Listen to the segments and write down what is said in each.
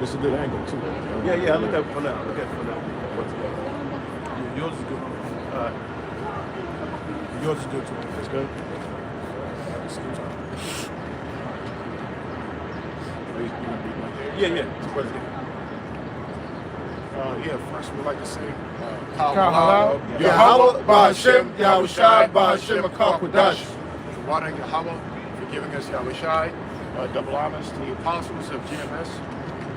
This is a good angle too. Yeah. I look at it from that. Yours is good. Yours is good too. It's good. Yeah. First we'd like to say Yahweh, Ba'Hashem, Yahushai, Ba'Hashem, Akal Kodash. Water Yahweh for giving us Yahushai. Double honors to the apostles of GMS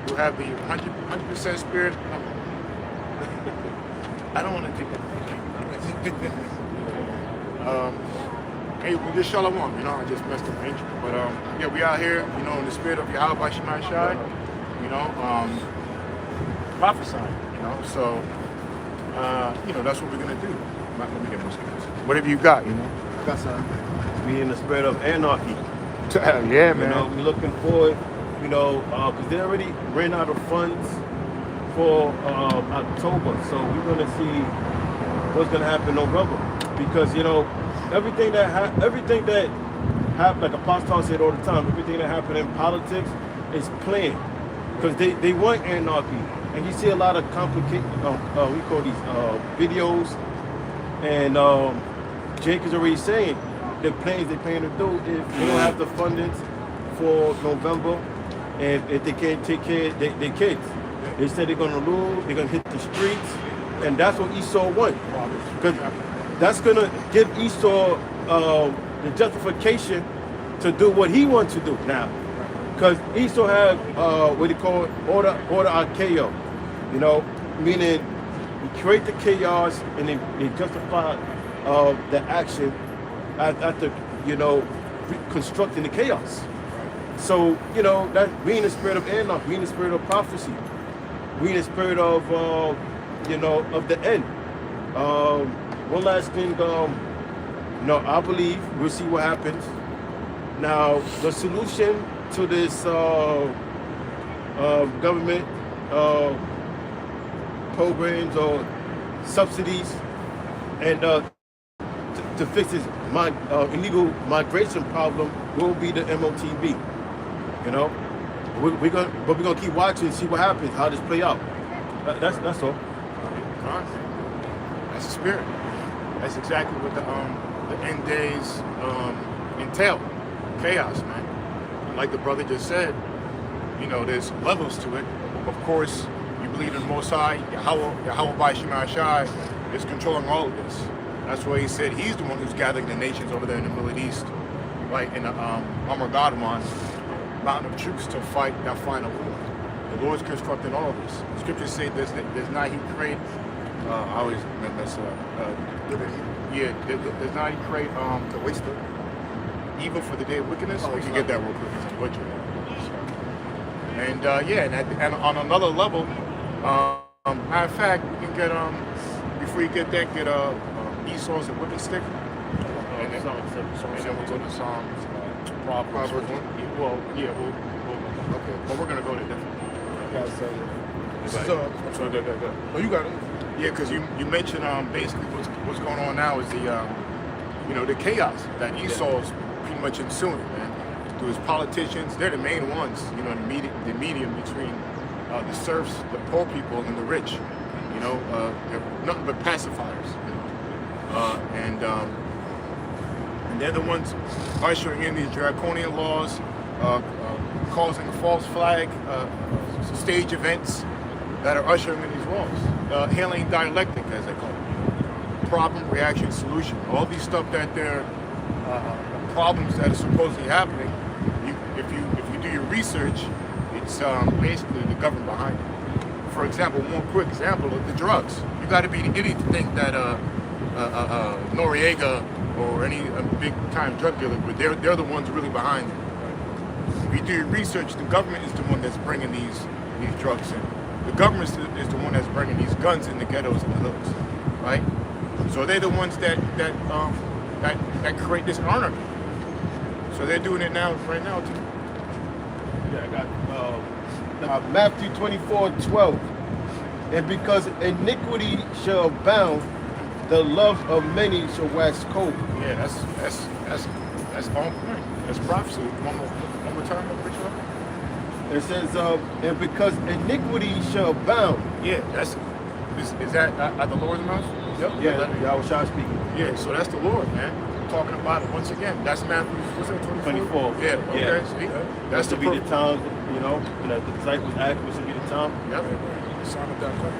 who have the 100% spirit. I don't want to take that. Hey, we just shalom, I just messed up Angel. But we out here, in the spirit of Yahweh Ba'Shemai Shai, prophesying, So, that's what we're gonna do. Let me get more skills. Whatever you got, I got something. We in the spirit of anarchy. Yeah, man. We're looking forward, because they already ran out of funds for October, so we're gonna see what's gonna happen in November. Because everything that happened, like Apostle said all the time, everything that happened in politics is planned. Because they want anarchy, and you see a lot of complicated, we call these videos, and Jake is already saying the plans they plan to do if they don't have the funding for November, and if they can't take care of their kids. They said they're gonna lose, they're gonna hit the streets, and that's what Esau wants. Because that's gonna give Esau the justification to do what he wants to do now. Because Esau have what they call order archaeo, meaning you create the chaos and they justify the action after constructing the chaos. So that we in the spirit of anarchy, we in the spirit of prophecy, we in the spirit of of the end. One last thing, I believe we'll see what happens. Now the solution to this government programs or subsidies and to fix this illegal migration problem will be the MOTB. We're gonna keep watching and see what happens, how this play out. That's all. That's the spirit. That's exactly what the end days entail. Chaos, man. Like the brother just said, there's levels to it. Of course, you believe in the Most High, Yahweh Ba'Shemai Shai is controlling all of this. That's why he said he's the one who's gathering the nations over there in the Middle East, right in the Armageddon, mountain of troops to fight that final war. The Lord's constructing all of this. The scriptures say there's not he create. I always mess up. There's not he create the waster. Evil for the day of wickedness. We can get that real quick. It's a butcher. And and on another level, matter of fact, we can get before you get that, get Esau's a whipping stick. And then we'll go to Psalms, Proverbs 1. Okay, but we're gonna go to different. Go. Oh, you got it. Yeah, because you mentioned basically what's going on now is the the chaos that Esau's pretty much ensuing, man. Through his politicians, they're the main ones, the medium between the serfs, the poor people, and the rich. They're nothing but pacifiers. And they're the ones ushering in these draconian laws, causing false flag stage events that are ushering in these laws. Hailing dialectic, as they call it. Problem, reaction, solution. All these stuff that they're problems that are supposedly happening. If you do your research, it's basically the government behind it. For example, one quick example of the drugs. You got to be an idiot to think that Noriega or any big time drug dealer, but they're the ones really behind it. If you do your research, the government is the one that's bringing these drugs in. The government is the one that's bringing these guns in the ghettos and the hoods, right? So they're the ones that create this anarchy. So they're doing it right now too. Yeah, I got Matthew 24:12. And because iniquity shall abound, the love of many shall wax cold. Yeah, that's on point. That's prophecy. One more time, Richard. It says, and because iniquity shall abound. Yeah, is that at the Lord's mouth? Yep. Yeah, Yahushua speaking. Yeah, so that's the Lord, man. Talking about it once again. That's Matthew, what's that, 24. Yeah, okay. Yeah. See? That's to be the time, you know, and the disciples asked, what's to be the time? Yep. The sign of that coming.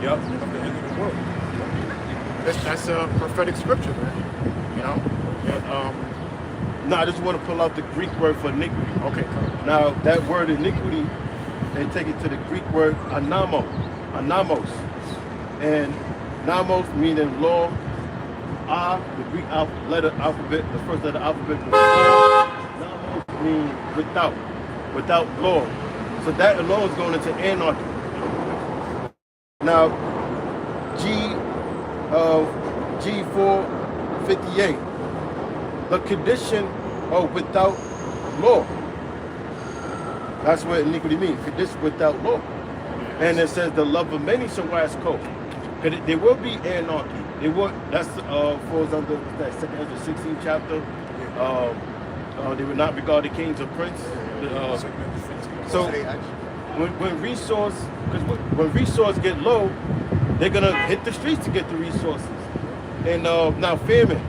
Yep. Of the end of the world. That's a prophetic scripture, man. You know? And, no, I just want to pull out the Greek word for iniquity. okay, come on. Now, that word iniquity, they take it to the Greek word anamos. And namos meaning law. The Greek alphabet, the first letter alphabet. Namos means without law. So that alone is going into anarchy. Now, G458, the condition of without law. That's what iniquity means, condition without law. And it says the love of many shall wax cold. Because there will be anarchy. That's falls under that 2 Ezra 16 chapter. They will not regard the kings or prince. So when resource get low, they're gonna hit the streets to get the resources. And now famine.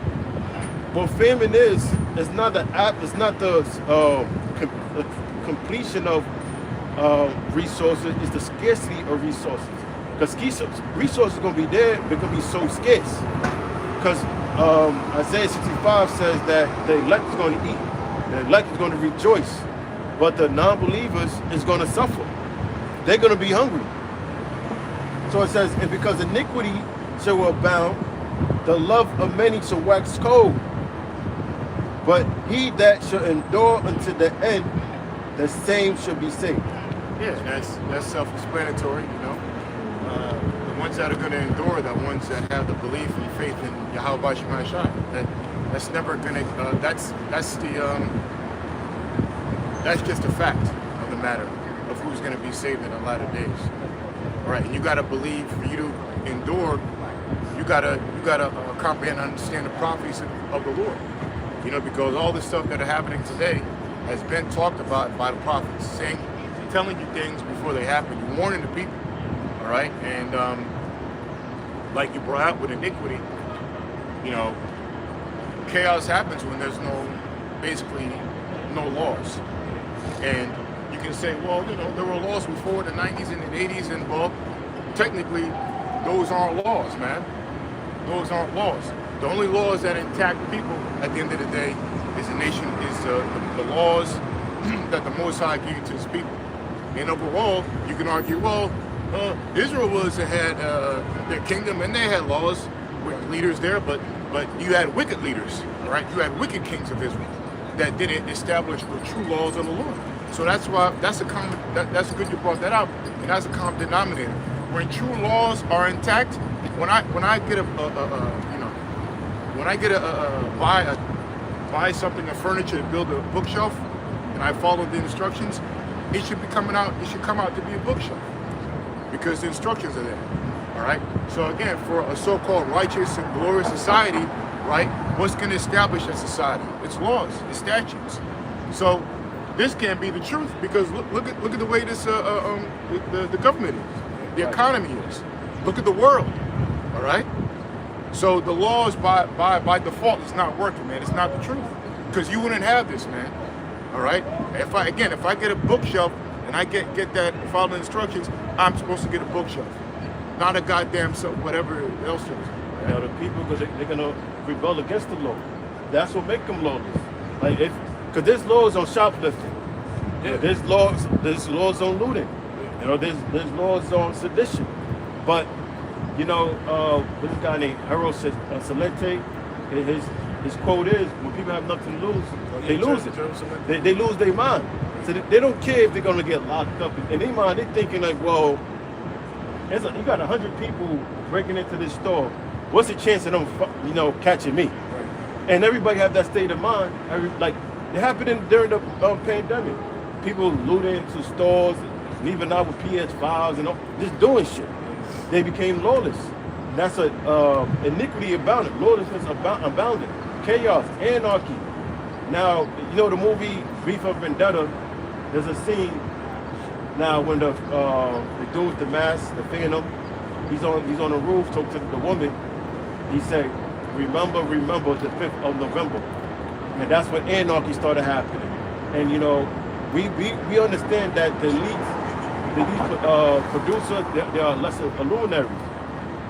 What famine is, it's not the completion of resources, it's the scarcity of resources. Because resources are going to be there, they're going to be so scarce. Because Isaiah 65 says that the elect is going to eat, the elect is going to rejoice, but the non-believers is going to suffer. They're going to be hungry. So it says, and because iniquity shall abound, the love of many shall wax cold. But he that shall endure unto the end, the same shall be saved. Yeah, that's self-explanatory, you know. The ones that are going to endure are the ones that have the belief and faith in Yahweh Shemashai. That's never going to. That's just a fact of the matter of who's going to be saved in the latter days. All right, and you got to believe. For you to endure, you gotta comprehend and understand the prophecies of the Lord. You know, because all the stuff that are happening today has been talked about by the prophets, telling you things before they happen. You're warning the people. All right, and like you brought out with iniquity, you know, chaos happens when there's basically no laws. And you can say, well, you know, there were laws before the 90s and the 80s, and well, technically, those aren't laws, man. Those aren't laws. The only laws that intact people at the end of the day is the laws that the Most High gave to his people. And overall, you can argue, well, Israel had their kingdom and they had laws with leaders there, but you had wicked leaders, all right? You had wicked kings of Israel that didn't establish the true laws of the Lord. So that's why that's good you brought that out, and that's a common denominator. When true laws are intact, when I buy something, a furniture to build a bookshelf, and I follow the instructions, it should come out to be a bookshelf because the instructions are there. All right. So again, for a so-called righteous and glorious society, right? What's going to establish that society? It's laws, it's statutes. So this can't be the truth because look at the way this the government is, the economy is. Look at the world. All right. So the laws by default is not working, man. It's not the truth because you wouldn't have this, man. All right. If I get a bookshelf and I get that follow the instructions, I'm supposed to get a bookshelf, not a goddamn whatever else it is. You know, the people, because they're gonna rebel against the law. That's what make them lawless. Like because there's laws on shoplifting. Yeah, there's laws on looting. You know, there's laws on sedition. But you know, this guy named Harold Salente, his quote is, when people have nothing to lose, they lose it. They lose their mind. So they don't care if they're going to get locked up. In their mind, they're thinking like, well, you got 100 people breaking into this store. What's the chance of them, catching me? Right. And everybody have that state of mind. Like, it happened during the pandemic. People looting into stores, leaving out with PS5s and just doing shit. They became lawless. That's iniquity abounded. Lawlessness abounded. Chaos, anarchy. Now, you know the movie V for Vendetta, there's a scene Now, when the dude with the mask, the Phantom, he's on the roof talking to the woman. He said, "Remember the 5th of November," and that's when anarchy started happening. And you know, we understand that the elite producers, they are lesser luminaries.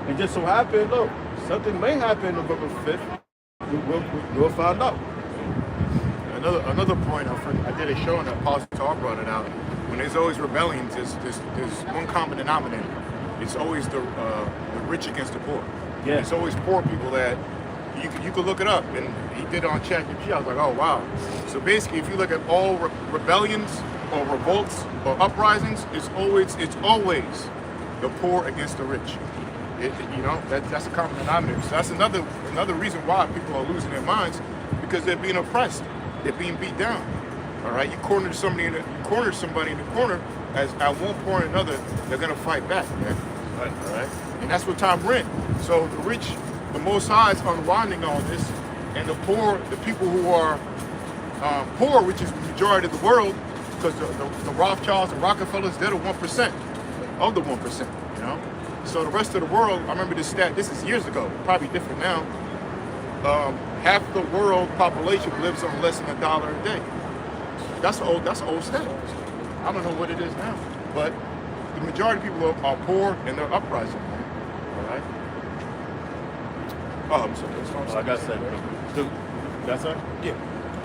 And just so happened, look, something may happen November 5th. We'll find out. Another point, I did a show and Apostle Talk brought it out. When there's always rebellions, there's one common denominator. It's always the rich against the poor. Yeah. It's always poor people that you could look it up, and he did it on ChatGPT. I was like, oh wow. So basically, if you look at all rebellions or revolts or uprisings, it's always the poor against the rich. That's a common denominator. So that's another reason why people are losing their minds, because they're being oppressed, they're being beat down. All right, you corner somebody in the corner, as at one point or another, they're gonna fight back, man. Right. All right, and that's what time we're in. So the rich, the Most High is unwinding all this, and the poor, the people who are poor, which is the majority of the world, because the Rothschilds and Rockefellers, they're the 1% of the 1%. You know, so the rest of the world, I remember this stat. This is years ago, probably different now. Half the world population lives on less than $1 a day. That's an old stat. I don't know what it is now, but the majority of people are poor and they're uprising. All right. Oh, I'm sorry. Like I said, that's it. Yeah.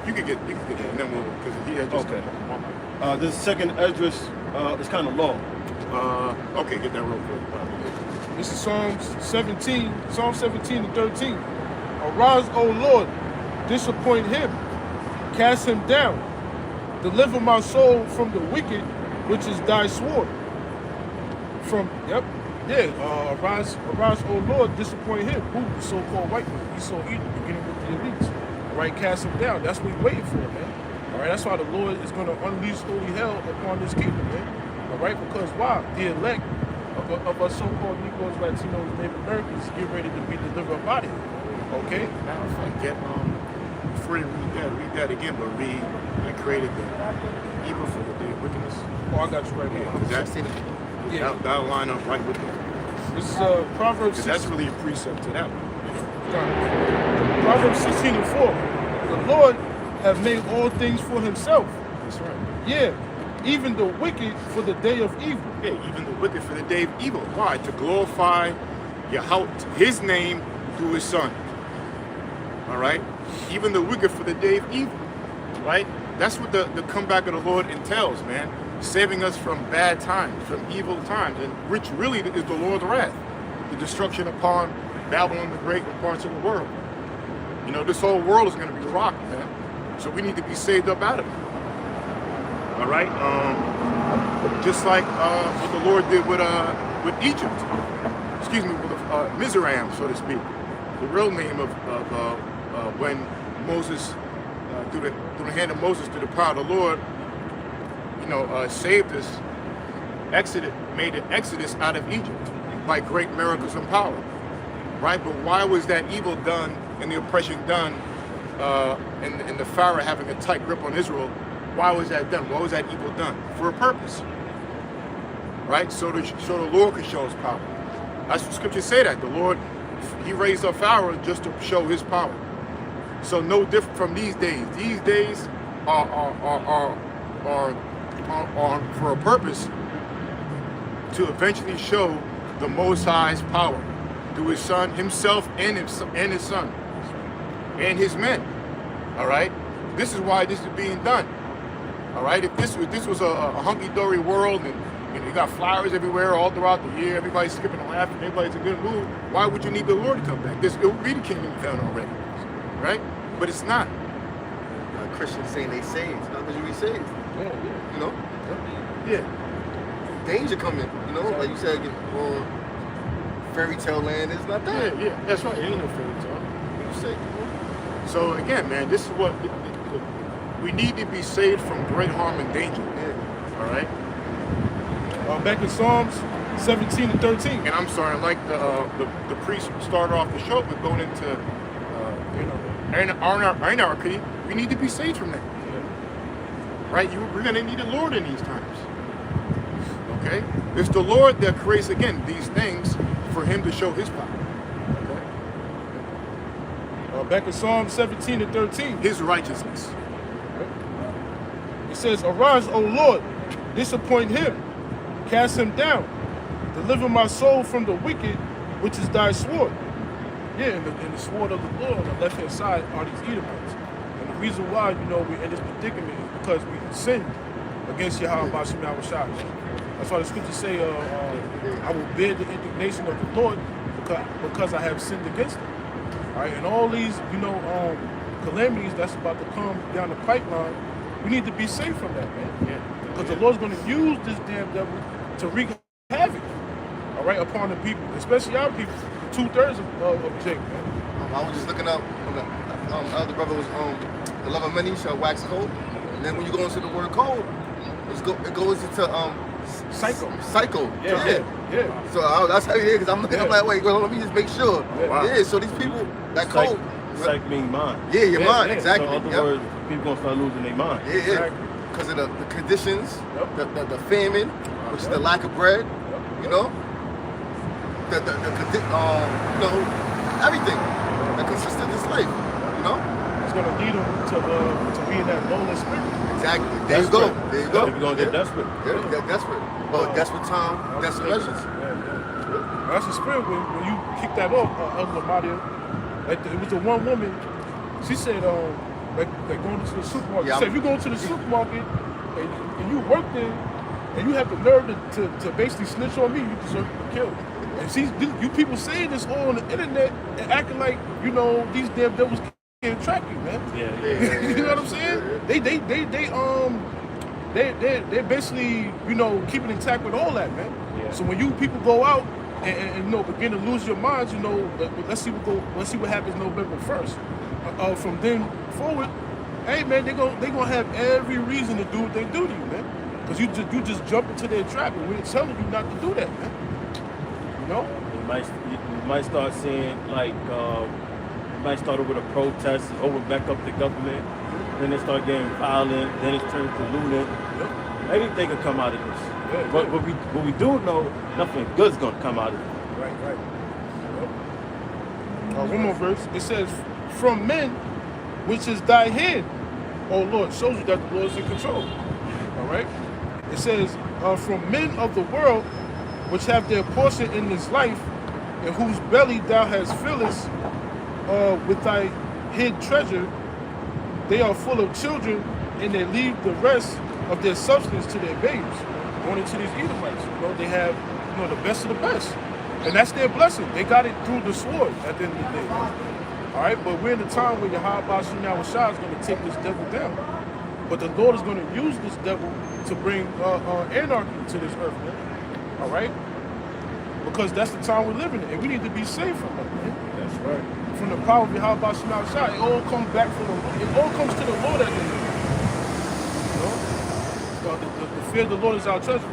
You could get it, and then because he had just okay. This second Esdras is kind of long. Okay, get that real quick. This is Psalm 17 and 13. Arise, O Lord, disappoint him, cast him down, deliver my soul from the wicked, which is thy sword. Arise, O Lord, disappoint him. Who? The so-called white man. He saw Edom beginning with the elites. All right, cast him down. That's what we're waiting for, man. All right, that's why the Lord is going to unleash holy hell upon this kingdom, man. All right, because why? The elect of us so-called Negroes, Latinos, Native Americans get ready to be delivered up out of here. Okay? Now, if I get before you read that again, but read and created the evil for the day of wickedness. Oh, I got you right here. That'll line up right with it. This is Proverbs 6. That's really a precept to that one. Proverbs 16 and 4. The Lord have made all things for himself. That's right. Yeah. Even the wicked for the day of evil. Yeah, even the wicked for the day of evil. Why? To glorify his name through his son. All right? Even the wicked for the day of evil. Right? That's what the comeback of the Lord entails, man. Saving us from bad times, from evil times, and which really is the Lord's wrath. The destruction upon Babylon the Great and parts of the world. You know, this whole world is going to be rocked, man. So we need to be saved up out of it. All right? Just like what the Lord did with Egypt. Excuse me, with Mizraim, so to speak. The real name of when Moses, through the hand of Moses, through the power of the Lord, saved us, made an exodus out of Egypt by great miracles and power, right? But why was that evil done and the oppression done, and the Pharaoh having a tight grip on Israel? Why was that done? Why was that evil done? For a purpose, right? So the Lord could show his power. That's what scriptures say, that the Lord, he raised up Pharaoh just to show his power. So no different from these days. These days are for a purpose to eventually show the Most High's power through his son, himself, and his son, and his men. All right, this is why this is being done. All right, if this was a hunky-dory world and you got flowers everywhere all throughout the year, everybody's skipping and laughing, everybody's in a good mood, why would you need the Lord to come back? It would be the kingdom come already, right? But it's not. Christians saying they saved, not because you be saved. Yeah. You know? Yeah. Danger coming, you know? Like you said, fairy tale land is not that. Yeah, that's right. It ain't no fairy tale. What you say? So again, man, this is what we need to be saved from great harm and danger. Yeah. All right. Back in Psalms 17 and 13. And I'm sorry, like the priest started off the show with going into anarchy. We need to be saved from that. Right? We're going to need the Lord in these times. Okay? It's the Lord that creates, again, these things for him to show his power. Okay? Back in Psalm 17 and 13. His righteousness. It says, "Arise, O Lord, disappoint him, cast him down, deliver my soul from the wicked, which is thy sword." Yeah, and the sword of the Lord on the left-hand side are these Edomites. And the reason why, we're in this predicament is because we sinned against Yahweh Bashim Yahushua. That's why the scriptures say, I will bear the indignation of the Lord because I have sinned against him. All right, and all these, calamities that's about to come down the pipeline, we need to be safe from that, man. Yeah. Because the Lord's going to use this damn devil to wreak havoc, all right, upon the people, especially our people, 2/3 of Jacob, man. I was just looking up, elder brother was, the love of many shall wax cold. And then when you go into the word cold, it goes into, Psycho. Yeah. So that's how it is, because I'm looking, I'm like, wait, well, let me just make sure. Wow. Yeah, so these people, that Psych, cold. psych means mind. Yeah, your mind, yeah. exactly. So in other Yep. words, people gonna start losing their mind. Yeah, Exactly. because of the conditions, Yep. the famine, which is the lack of bread, you know, everything that consists of this life, you know. It's going to lead them to be in that lowland spirit. Exactly. There you go. Desperate. There you go. People gonna get desperate. Yeah, get desperate. But desperate time, desperate measures. Yeah. That's the spirit when you kick that off, Elder Madia. Like it was the one woman. She said, like going to the supermarket. Yeah, She said, if you go to the supermarket and you work there and you have the nerve to basically snitch on me, you deserve to be killed. And you people saying this all on the internet and acting like these damn devils can't track you, man. Yeah. You know what I'm saying? They basically keeping intact with all that, man. Yeah. So when you people go out and begin to lose your minds, let's see what happens November 1st. From then forward, hey man, they gonna have every reason to do what they do to you, man. Because you just jump into their trap, and we're telling you not to do that, man. You might start seeing like you might start with a protest, back up the government, then they start getting violent, then it turns to looting. Yep. Anything can come out of this. Yeah, But yeah. what we do know, nothing good's gonna come out of it. Right. Yep. One more verse. It says, "From men, which is thy hand, O Lord," shows you that the Lord is in control. All right. It says, "From men of the world, which have their portion in this life, in whose belly thou hast fillest with thy hid treasure, they are full of children, and they leave the rest of their substance to their babes." Going into these Edomites, they have the best of the best, and that's their blessing. They got it through the sword at the end of the day. All right, but we're in a time where Yahweh Bashim Yahushua is going to take this devil down, but the Lord is going to use this devil to bring anarchy to this earth, man. All right, because that's the time we're living in, and we need to be safe from that, man. That's right. From the power of Yahweh Bashim Yahushua, it all comes back from it all comes to the Lord at the end of the day. The fear of the Lord is our treasure.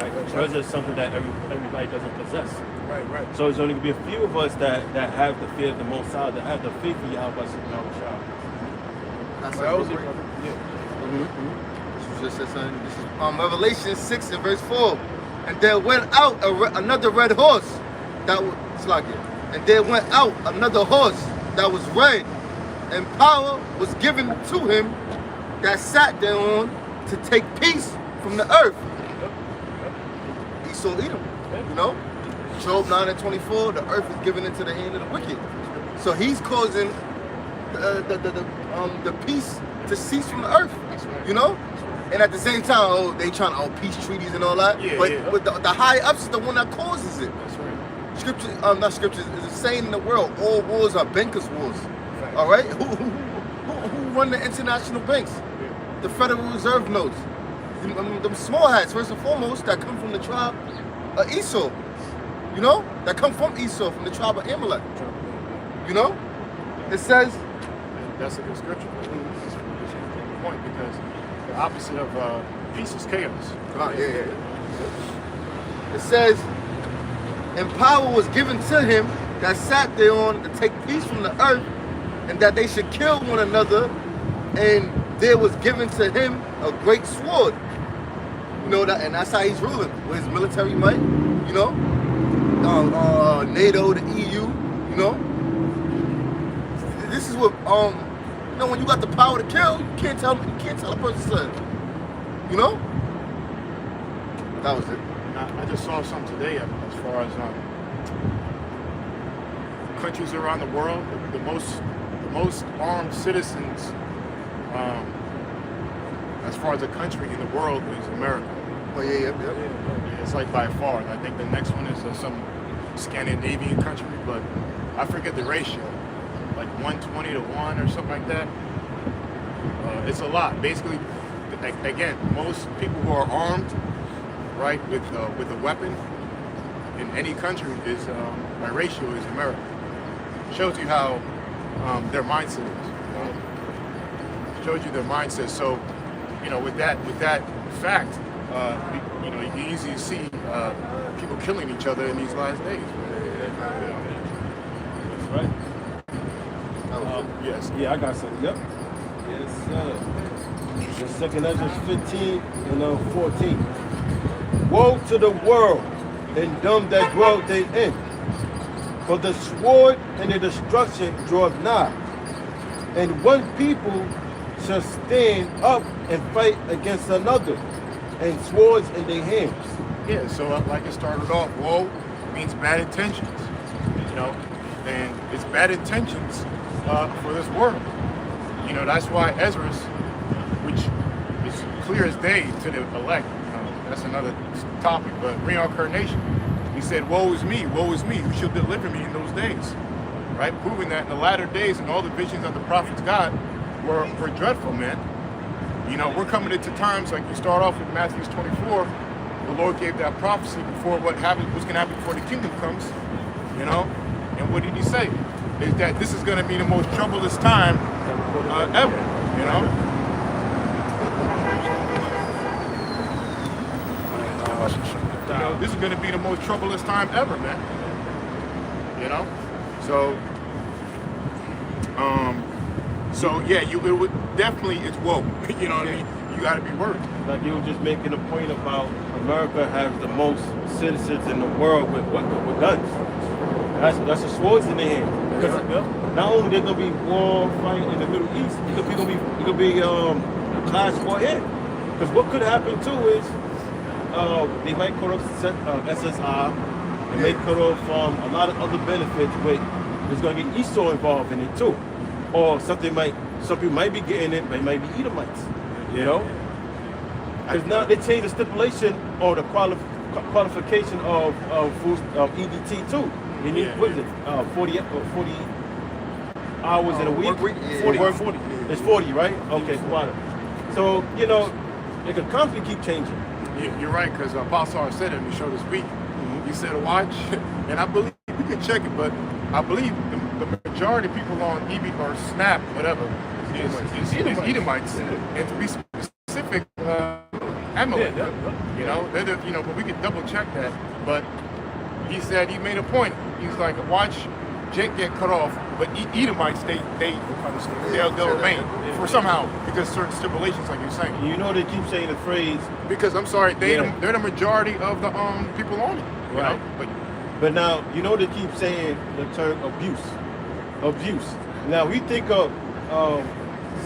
Right. Treasure is something that everybody doesn't possess. Right. So there's only gonna be a few of us that have the fear of the Most High, that have the faith in Yahweh Subhanahu wa Ta'ala. That's That was it, great. brother. Yeah. This was just said something. This is Revelation 6 and verse 4. And there went out another red horse that was and there went out another horse that was red, and power was given to him that sat thereon to take peace from the earth. Esau Edom, Job 9 and 24. The earth is given into the hand of the wicked. So he's causing the peace to cease from the earth. And at the same time, they trying peace treaties and all that. Yeah, but yeah. but the high ups is the one that causes it. That's right. Scripture, not scriptures, is a saying in the world: all wars are bankers' wars. Right. All right, who run the international banks? The Federal Reserve notes. Them small hats, first and foremost, that come from the tribe of Esau. That come from Esau, from the tribe of Amalek. It says. That's a good scripture. That's a good point, because the opposite of peace is chaos. Yeah. It says, and power was given to him that sat thereon to take peace from the earth, and that they should kill one another, and there was given to him a great sword. You know that, and that's how he's ruling with his military might. You know, NATO, the EU. You know, this is what you know, when you got the power to kill, you can't tell a person something. You know, that was it. I just saw something today as far as countries around the world, the most armed citizens, as far as a country in the world is America. Oh yeah. It's like by far. I think the next one is some Scandinavian country, but I forget the ratio, like 120 to 1 or something like that. It's a lot. Basically, again, most people who are armed, right, with a weapon in any country is by ratio is America. Shows you how their mindset is. Shows you their mindset. So, you know, with that fact, you know, you can easily see people killing each other in these last days. That's right. Yes. Yeah, I got something. Yep. Yes, sir. The second Ezra 15 and 14. Woe to the world and them that dwell therein, for the sword and the destruction draweth nigh, and one people shall stand up and fight against another, and swords in their hands. Yeah, so like it started off, woe means bad intentions, you know, and it's bad intentions for this world. You know, that's why Ezra, which is clear as day to the elect, that's another topic, but reincarnation, he said, woe is me, who shall deliver me in those days, right? Proving that in the latter days and all the visions that the prophets got were dreadful, man. You know, we're coming into times like you start off with Matthew 24. The Lord gave that prophecy before what's going to happen before the kingdom comes, you know. And what did he say? Is that this is going to be the most troublous time ever, you know. This is going to be the most troublous time ever, man. You know, so yeah, it would definitely, it's woke. You know what I mean? You got to be worried. Like you were just making a point about America has the most citizens in the world with guns. That's the swords in their hand. Because not only they're gonna be war fight in the Middle East, it could be a clash war here. Because what could happen too is they might cut off SSI, they may cut off a lot of other benefits, but there's gonna get Esau involved in it too. Or some people might be getting it, but it might be Edomites. You know? Because now they changed the stipulation or the qualification of EBT too. You need, what is it? 40 hours in a week? Work week? 40. It's 40, right? Okay, so, you know, it could constantly keep changing. You're right, because Apostle said it in the show this week. He said, watch, and I believe, we can check it, but I believe the majority of people on EB or Snap, whatever, is Edomites. And to be specific, Amalek. You know, but we can double check that. But he said, he made a point. He's like, watch Jake get cut off, but Edomites, they'll remain for somehow, because certain stipulations, like you're saying. You know, they keep saying the phrase. Because I'm sorry, they're the majority of the people on it. Right. But now, you know, they keep saying the term abuse. Now, we think of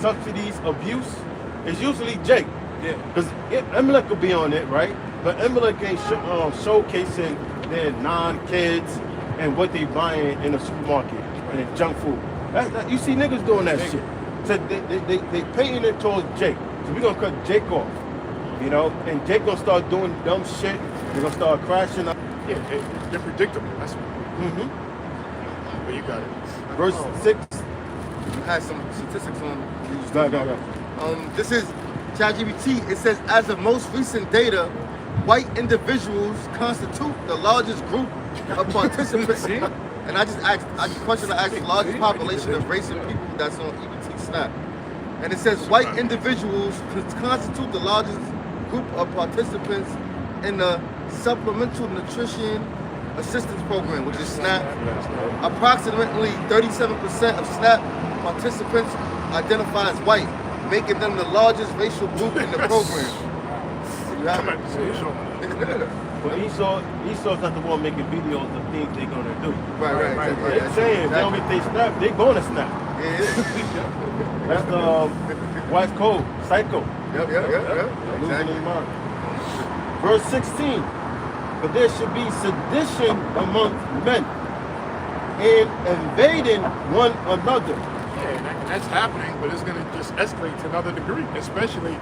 subsidies, abuse, it's usually Jake. Yeah. Because Amalek could be on it, right? But Amalek ain't showcasing their non-kids and what they buying in the supermarket and junk food. You see niggas doing that shit. So they paying it towards Jake. So we're going to cut Jake off, you know? And Jake going to start doing dumb shit. They're going to start crashing up. Yeah, they're predictable. That's But you got it. Verse 6. You had some statistics on. Go ahead. This is ChatGPT. It says, as of most recent data, white individuals constitute the largest group of participants. And I just asked the largest population of race and people that's on EBT Snap. And it says white individuals constitute the largest group of participants in the Supplemental Nutrition Assistance Program, which is SNAP. Approximately 37% of SNAP participants identify as white, making them the largest racial group in the program. You have I'm it. about to say it's showing. But Esau's not the one making videos of things they're gonna do. Right. They're saying they don't get they snap, they gonna snap. Yeah. That's the white code, psycho. Yep. Losing Exactly. their mind. Verse 16. But there should be sedition amongst men and invading one another. Yeah, and that's happening, but it's going to just escalate to another degree, especially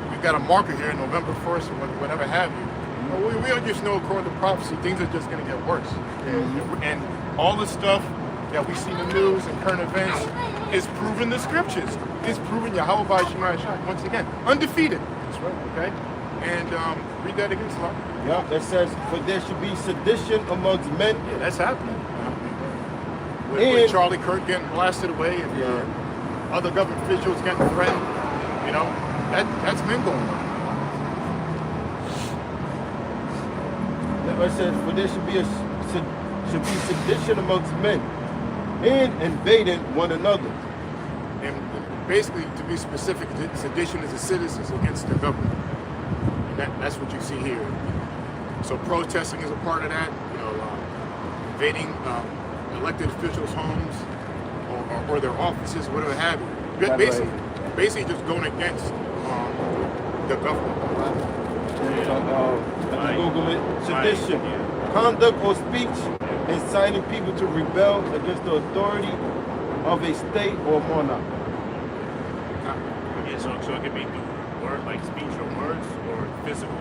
we've got a marker here, November 1st, or whatever have you. We don't just know according to prophecy, things are just going to get worse. And all the stuff that we see in the news and current events is proving the scriptures. It's proving Yahweh by Shema Shai, once again, undefeated. That's right, okay? And read that again, Slot. Yeah, it says, for there should be sedition amongst men. Yeah, that's happening. With And- Charlie Kirk getting blasted away and other government officials getting threatened, you know, that's been going on. It says, for there should be sedition amongst men and invading one another. And basically, to be specific, sedition is the citizens against the government. And that's what you see here. So protesting is a part of that, you know, invading elected officials' homes or their offices, whatever have you. Basically just going against the government. Let's Google it. Sedition. Conduct or speech inciting people to rebel against the authority of a state or monarch. Yeah, so it could be through word, like speech or words, or physical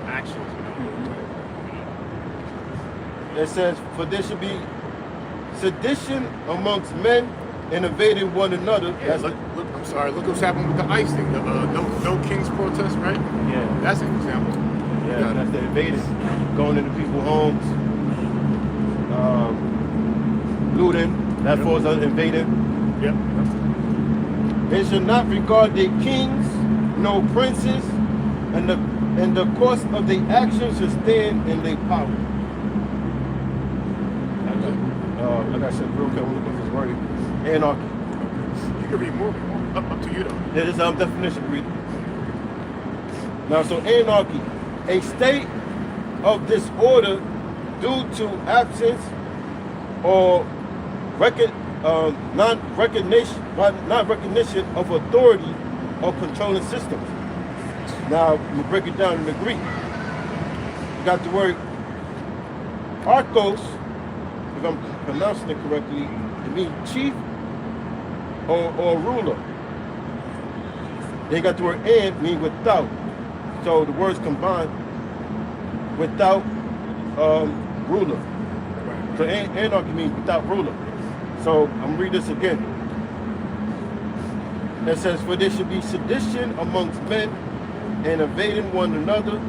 actions, you know. It says, for there should be sedition amongst men and invading one another. Yeah, look, I'm sorry, look what's happened with the ICE thing, the no Kings protest, right? Yeah. That's an example. Yeah, that's the invaders going into people's homes, looting. That falls under invading. Yep. They should not regard their kings, no princes, and the course of their actions should stand in their power. Like I said, real quick, I'm looking at this wording. Anarchy. You can read more. Up to you though. There is some definition read. Now, so anarchy, a state of disorder due to absence or non-recognition of authority or controlling systems. Now, we break it down in the Greek. You got the word archos, if I'm pronouncing it correctly, it means chief or ruler. They got the word and, mean without. So the words combined, without ruler. So anarchy means without ruler. So I'm gonna read this again. It says, for there should be sedition amongst men and invading one another.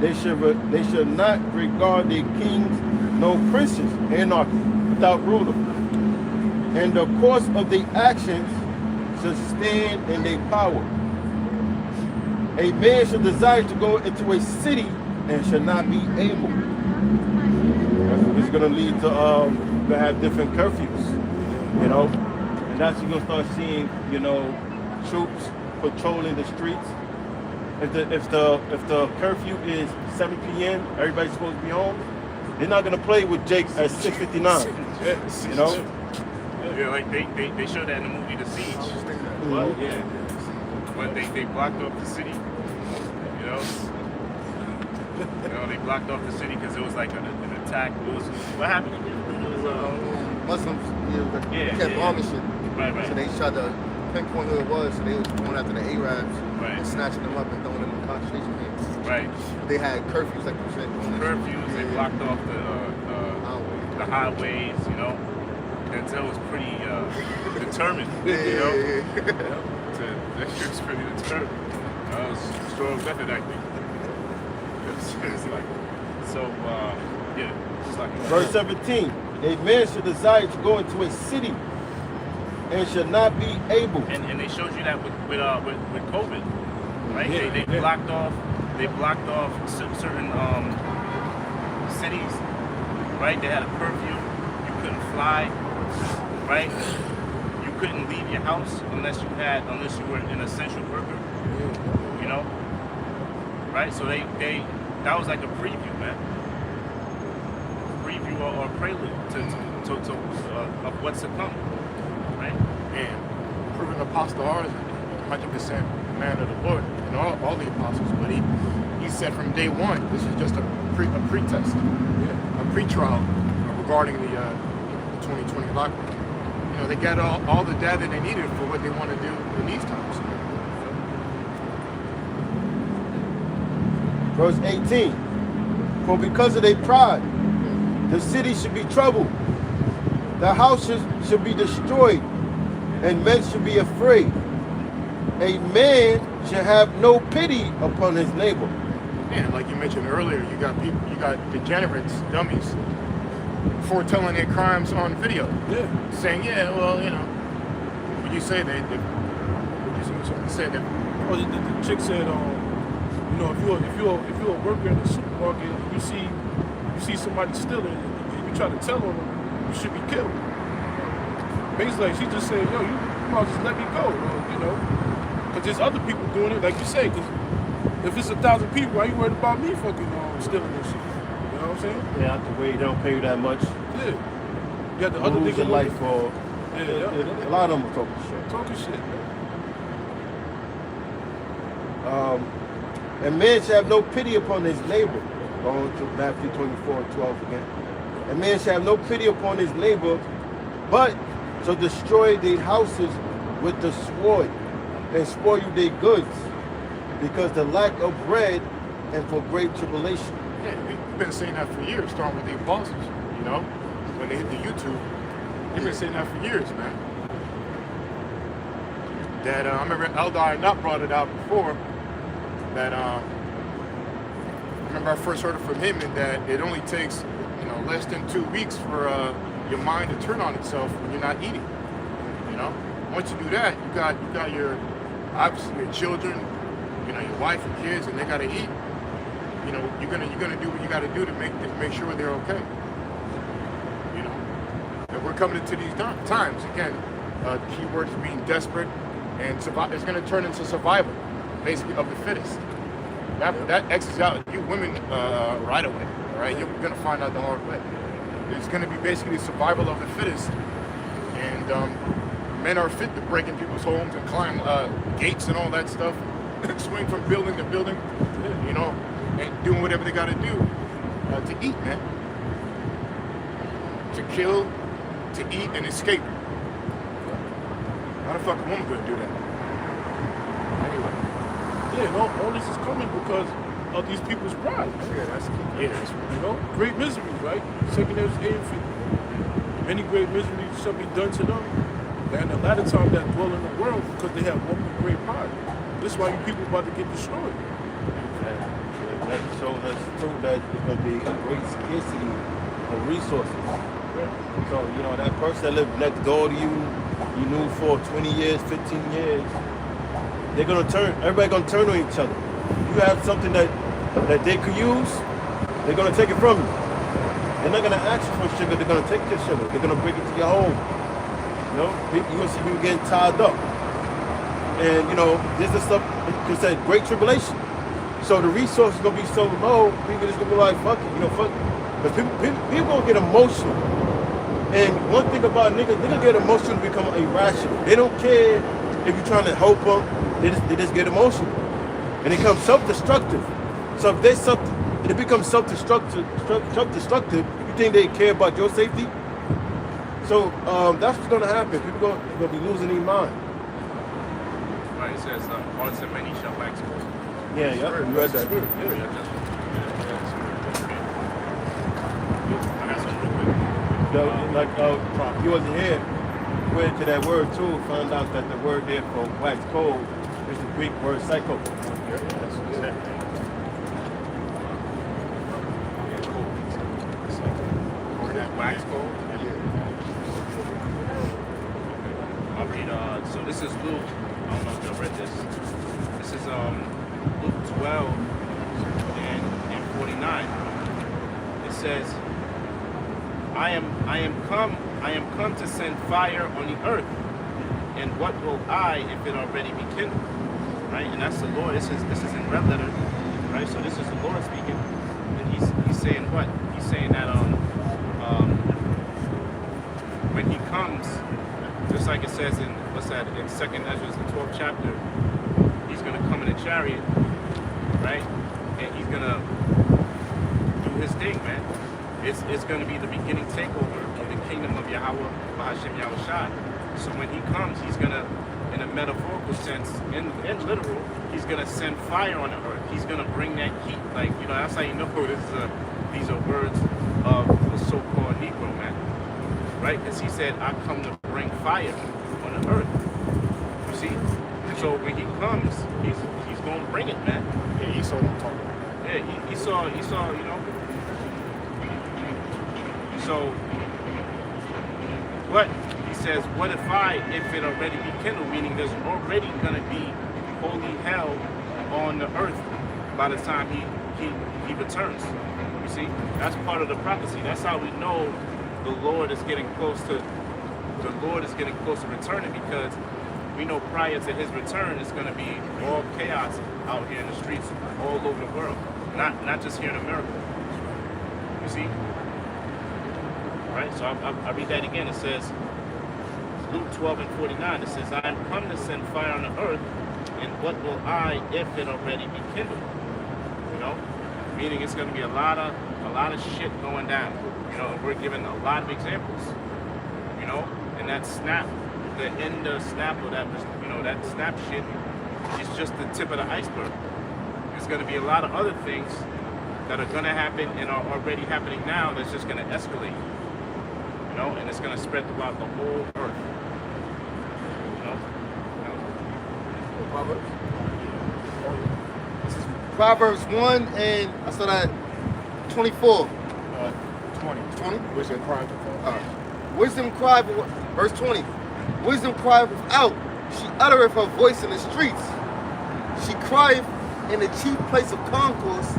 They should not regard their kings, no princes, anarchy, without ruler. And the course of their actions should stand in their power. A man should desire to go into a city and should not be able. It's going to lead to have different curfews, you know, and that's you're going to start seeing, you know, troops patrolling the streets. If the curfew is 7 p.m., everybody's supposed to be home. They're not going to play with Jake at 6:59, you know. Yeah, like they showed that in the movie The Siege. Well, yeah. But they blocked off the city, you know. They blocked off the city because it was like an attack. What happened? It was, Muslims, Yeah, kept yeah. bombing shit. Right. So they tried to pinpoint who it was, so they was going after the Arabs Right. and snatching them up and throwing them in concentration camps. Right. They had curfews, like you said. Curfews, they blocked off the highways, you know. Denzel was pretty determined, you know. He was pretty determined. That was a strong method acting. It's like, so, yeah, it's like Verse 17, a man should desire to go into a city and should not be able. And they showed you that with COVID, right? They blocked off certain cities, right? They had a curfew. You couldn't fly, right? You couldn't leave your house unless you were an essential worker, you know, right? So they that was like a preview, man. Preview or prelude to of what's to come, right? And proven apostle are 100% man of the Lord, and all the apostles. But he said from day one, this is just a pretest, a pre-trial regarding the 2020 lockdown. You know, they got all the data they needed for what they want to do in these times. Verse 18. For because of their pride, the city should be troubled, the houses should be destroyed, and men should be afraid. A man should have no pity upon his neighbor. And like you mentioned earlier, you got degenerates, dummies, foretelling their crimes on video. Yeah. Saying, yeah, well, you know, what you say they said that. Oh, the chick said, you know, if you're a worker in the supermarket, you see somebody stealing, and you try to tell on them, you should be killed. Basically, she just said, yo, you might just let me go, you know, because there's other people doing it, like you say, because if it's 1,000 people, why you worried about me fucking stealing this shit? You know what I'm saying? Yeah, out the way, they don't pay you that much. Yeah. You got the other Lose your nigga life for. Yeah. A lot of them are talking shit. Talking shit, man. And man shall have no pity upon his neighbor. Going to Matthew 24:12 again. And man shall have no pity upon his neighbor, but shall destroy their houses with the sword, and spoil you their goods, because the lack of bread and for great tribulation. Yeah, we've been saying that for years, starting with the apostles, you know, when they hit the YouTube. We've been saying that for years, man. That I remember Eldar Nut brought it out before. That I remember I first heard it from him, and that it only takes, you know, less than 2 weeks for your mind to turn on itself when you're not eating. You know, once you do that, you got your obviously your children, you know, your wife and kids, and they gotta eat. You know, you're gonna do what you gotta do to make sure they're okay. You know, and we're coming into these times again. Keywords being desperate, and it's gonna turn into survival, basically of the fittest. That X's out you women right away. All right, you're gonna find out the hard way. It's gonna be basically survival of the fittest, and men are fit to break in people's homes and climb gates and all that stuff, swing from building to building, you know, and doing whatever they gotta do to eat, man. To kill, to eat, and escape. How the fuck a woman gonna do that? Anyway. Yeah, and all this is coming because of these people's pride. Yeah, that's key. Yeah, that's right. You know, great misery, right? Second there's A&50. Many great miseries shall be done to them. And a lot of times that dwell in the world because they have one with great pride. This is why you people about to get destroyed. That shows us too that it's going to be a great scarcity of resources. So, you know, that person that lived next door to you, you knew for 20 years, 15 years, they're going to turn, everybody going to turn on each other. You have something that they could use, they're going to take it from you. They're not going to ask you for sugar, they're going to take your sugar. They're going to bring it to your home. You know, you're going to see people getting tied up. And, you know, this is stuff, you said, great tribulation. So the resources going to be so low, people just going to be like, fuck it, you know, fuck it. Because people going to get emotional. And one thing about niggas get emotional and become irrational. They don't care if you're trying to help them, they just get emotional. And it becomes self-destructive. So if they become self-destructive, you think they care about your safety? So that's what's going to happen. People going to be losing their mind. Right, it says, hearts and many shall wax cold. Yeah, you read that. I got something real quick. You wasn't here. Went to that word too. Found out that the word there for wax cold is the Greek word psycho. That's what it said. Wax cold? I'll read, so this is Luke. I don't know if y'all read this. This is Luke 12 and 49. It says, I am come to send fire on the earth, and what will I if it already be kindled? Right? And that's the Lord. This is in red letter, right? right? So this is the Lord speaking, and he's saying what? He's saying that when he comes, just like it says in what's that in 2nd Ezra, the 12th chapter, he's gonna come in a chariot, right? And he's gonna do his thing, man. It's gonna be the beginning takeover of the kingdom of Yahweh, Bahashem Yahushai. So when he comes, he's gonna, in a metaphorical sense, in literal, he's gonna send fire on the earth. He's gonna bring that heat, like, you know, that's how you know these are words of the so-called Negro, man, right? Because he said, "I come to bring fire on the earth." You see? So when he comes, he's gonna bring it, man. Yeah, Esau don't talk about that. Yeah, he saw, you know. So what he says, what if it already be kindled, meaning there's already gonna be holy hell on the earth by the time he returns. You see, that's part of the prophecy. That's how we know the Lord is getting close to returning, because we know prior to his return it's gonna be all chaos out here in the streets all over the world. Not just here in America. You see? Right? So I read that again. It says, Luke 12:49, it says, "I am come to send fire on the earth, and what will I if it already be kindled?" You know? Meaning it's gonna be a lot of shit going down. You know, and we're given a lot of examples. You know, and that snap, the end of snap, or that, you know, that snap shit is just the tip of the iceberg. There's gonna be a lot of other things that are gonna happen and are already happening now that's just gonna escalate. You know, and it's gonna spread throughout the whole earth. You know? Proverbs. This is Proverbs 1, and I saw that 24. 20. 20? Wisdom cried. Wisdom cried, verse 20. Wisdom cried without. She uttereth her voice in the streets. She crieth in the chief place of concourse,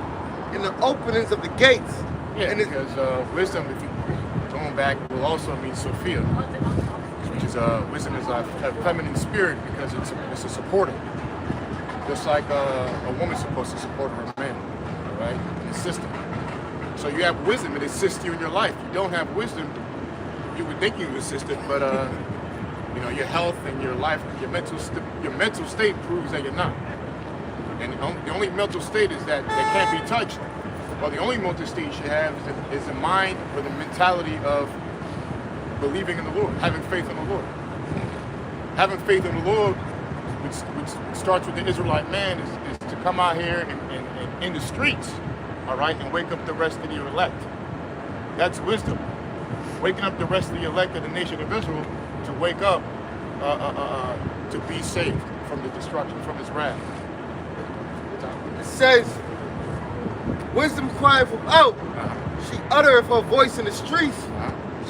in the openings of the gates. Yeah, and because wisdom, if you going back, will also mean Sophia, which is wisdom is a feminine spirit because it's a supporter. Just like a woman's supposed to support her man, all right, and assist him. So you have wisdom, it assists you in your life. You don't have wisdom, you would think you would assist it, but you know, your health and your life, your mental state proves that you're not. And the only mental state is that can't be touched. Well, the only mental state you should have is the mind or the mentality of believing in the Lord, having faith in the Lord. Having faith in the Lord, which starts with the Israelite man, is to come out here and in the streets, all right, and wake up the rest of your elect. That's wisdom. Waking up the rest of the elect of the nation of Israel to wake up to be saved from the destruction, from his wrath. It says, wisdom crieth without. She uttereth her voice in the streets.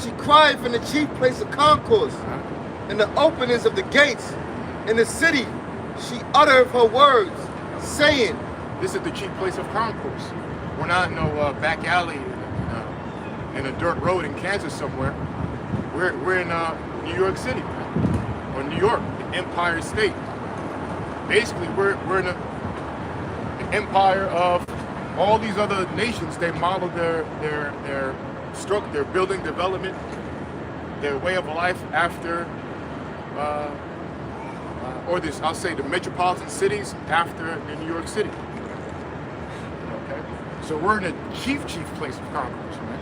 She crieth in the chief place of concourse, in the openings of the gates. In the city, she uttereth her words, saying, this is the chief place of concourse. We're not in no back alley in a dirt road in Kansas somewhere. We're in New York City, or New York, the Empire State. Basically, we're in an empire of all these other nations. They model their building development, their way of life after, or this, I'll say, the metropolitan cities after New York City. Okay, so we're in a chief place of concourse, man,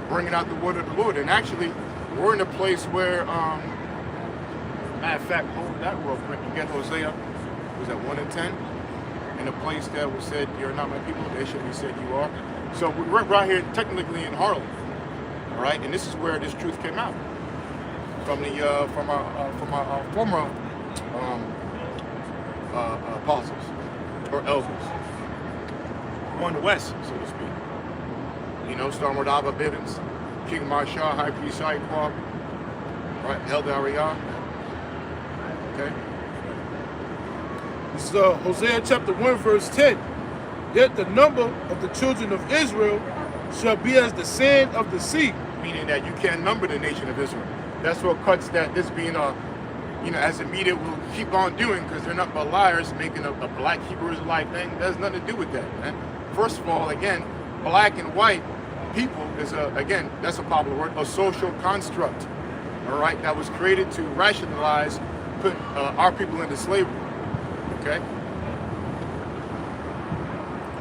bringing out the word of the Lord. And actually, we're in a place where, matter of fact, hold that real quick. You get Hosea, was that 1 and 10? In a place that was said, "You're not my people," they should be said, "You are." So we're right here, technically in Harlem, all right. And this is where this truth came out from our former apostles or elders on the west, so to speak. You know, starting with Abba Bivens, King Marshall, High Priest Saekwab, right, Elder Ariah. Okay. This is Hosea chapter 1, verse 10. Yet the number of the children of Israel shall be as the sand of the sea. Meaning that you can't number the nation of Israel. That's what cuts that this being a you know, as the media will keep on doing, because they're not but liars, making a black Hebrew Israelite thing. That has nothing to do with that, man. First of all, again, black and white people is again, that's a popular word, a social construct, all right, that was created to rationalize, put our people into slavery, okay?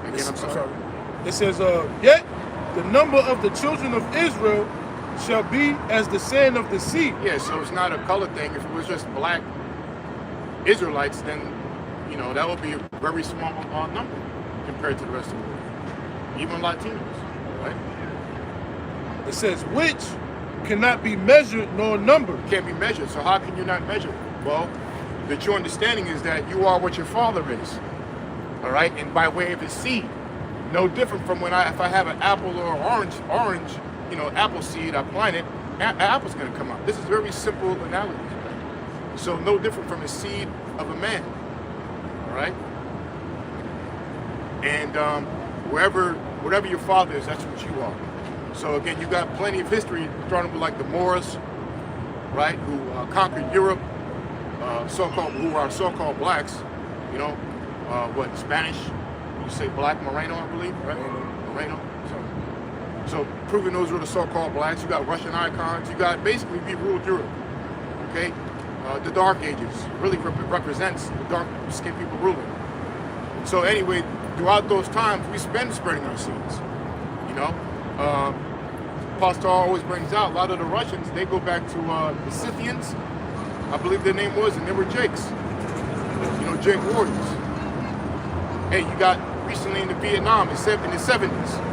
Again, I'm sorry. It says, yet the number of the children of Israel shall be as the sand of the sea. Yeah, so it's not a color thing. If it was just black Israelites, then, you know, that would be a very small number compared to the rest of the world. Even Latinos, right? It says, which cannot be measured nor numbered. Can't be measured. So how can you not measure it? Well, the true understanding is that you are what your father is, all right? And by way of his seed. No different from when if I have an apple or orange, you know, apple seed, I plant it, apple's gonna come out. This is very simple analogy. So no different from a seed of a man, all right? And whatever your father is, that's what you are. So again, you got plenty of history, starting with like the Moors, right, who conquered Europe, who are so-called blacks, you know, Spanish, you say black Moreno, I believe, right? Moreno. So proving those were the so-called blacks. You got Russian icons. You got basically we ruled Europe. Okay, the Dark Ages really represents the dark-skinned people ruling. So anyway, throughout those times, we spend spreading our seeds. You know, Pastor always brings out a lot of the Russians. They go back to the Scythians, I believe their name was, and they were Jakes. You know, Jake warriors. Hey, you got recently in the Vietnam in the 70s.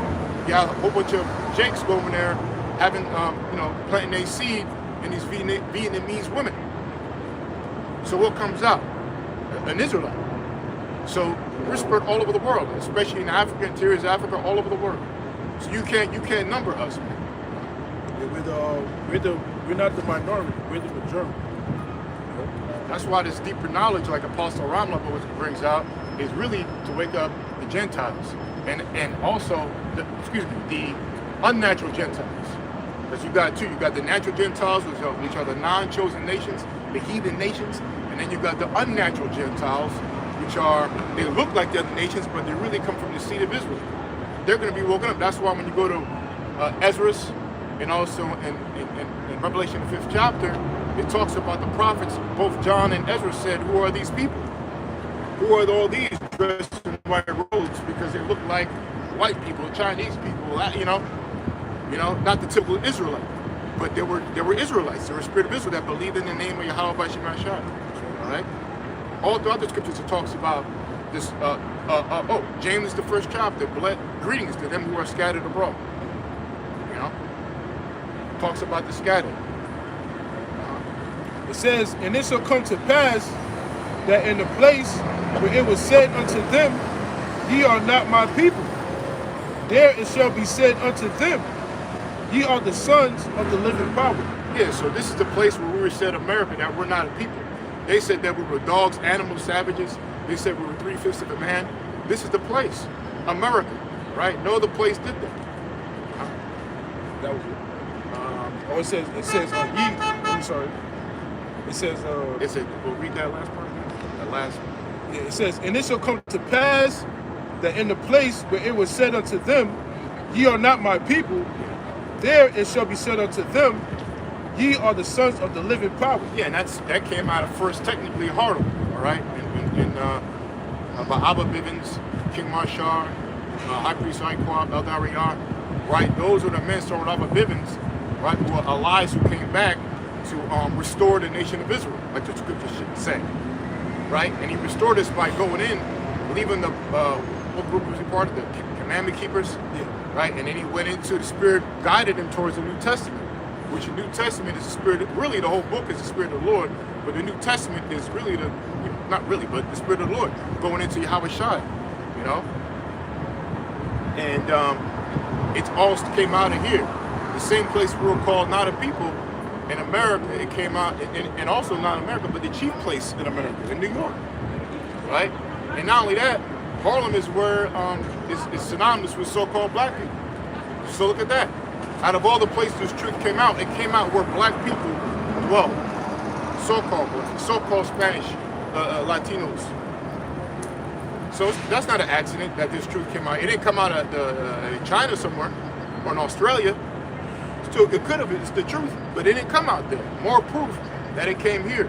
You got a whole bunch of Jakes go over there having, you know, planting their seed in these Vietnamese women. So what comes out? An Israelite. So we're spread all over the world, especially in Africa, interior of Africa, all over the world. So you can't number us, man. Yeah, we're not the minority, we're the majority. That's why this deeper knowledge, like Apostle Ramla always brings out, is really to wake up the Gentiles and also the unnatural Gentiles. Because you got two. You got the natural Gentiles, which are the non-chosen nations, the heathen nations, and then you got the unnatural Gentiles, which are, they look like the other nations, but they really come from the seed of Israel. They're going to be woken up. That's why when you go to Ezra, and also in Revelation, the 5th chapter, it talks about the prophets. Both John and Ezra said, who are these people? Who are all these dressed in white robes? Because they look like white people, Chinese people, you know, not the typical Israelite. But they were Israelites. They were a spirit of Israel that believed in the name of Yahweh by Shema Shai. All right? All throughout the scriptures it talks about this, James, the 1st chapter, greetings to them who are scattered abroad. You know? Talks about the scattered. It says, and it shall come to pass that in the place where it was said unto them, ye are not my people, there it shall be said unto them, ye are the sons of the living power. Yeah, so this is the place where we were said America, that we're not a people. They said that we were dogs, animals, savages. They said we were 3/5 of a man. This is the place, America, right? No other place did that. That was it. It says, ye, I'm sorry. It says, we'll read that last part again? That last one. Yeah, it says, and it shall come to pass that in the place where it was said unto them, ye are not my people, there it shall be said unto them, ye are the sons of the living power. Yeah, and that came out of first technically Harlem, all right? By Abba Bivens, King Marshall, High Priest Iquab, El Darian, right? Those were the men started Abba Bivens, right? Who were allies who came back to restore the nation of Israel, like the scriptures should say, right? And he restored us by going in, leaving the, what group was he part of? The Commandment Keepers, right? And then he went into, the Spirit guided him towards the New Testament, which the New Testament is the Spirit, really the whole book is the Spirit of the Lord, but the New Testament is really not really, but the Spirit of the Lord going into Yahweh Shai, you know? And it all came out of here. The same place we were called not a people in America, it came out, and also not America, but the chief place in America, in New York, right? And not only that, Harlem is where is synonymous with so-called black people. So look at that. Out of all the places this truth came out, it came out where black people dwell. so-called Spanish Latinos. So that's not an accident that this truth came out. It didn't come out of China somewhere or in Australia. Still, it could have. It's the truth, but it didn't come out there. More proof that it came here,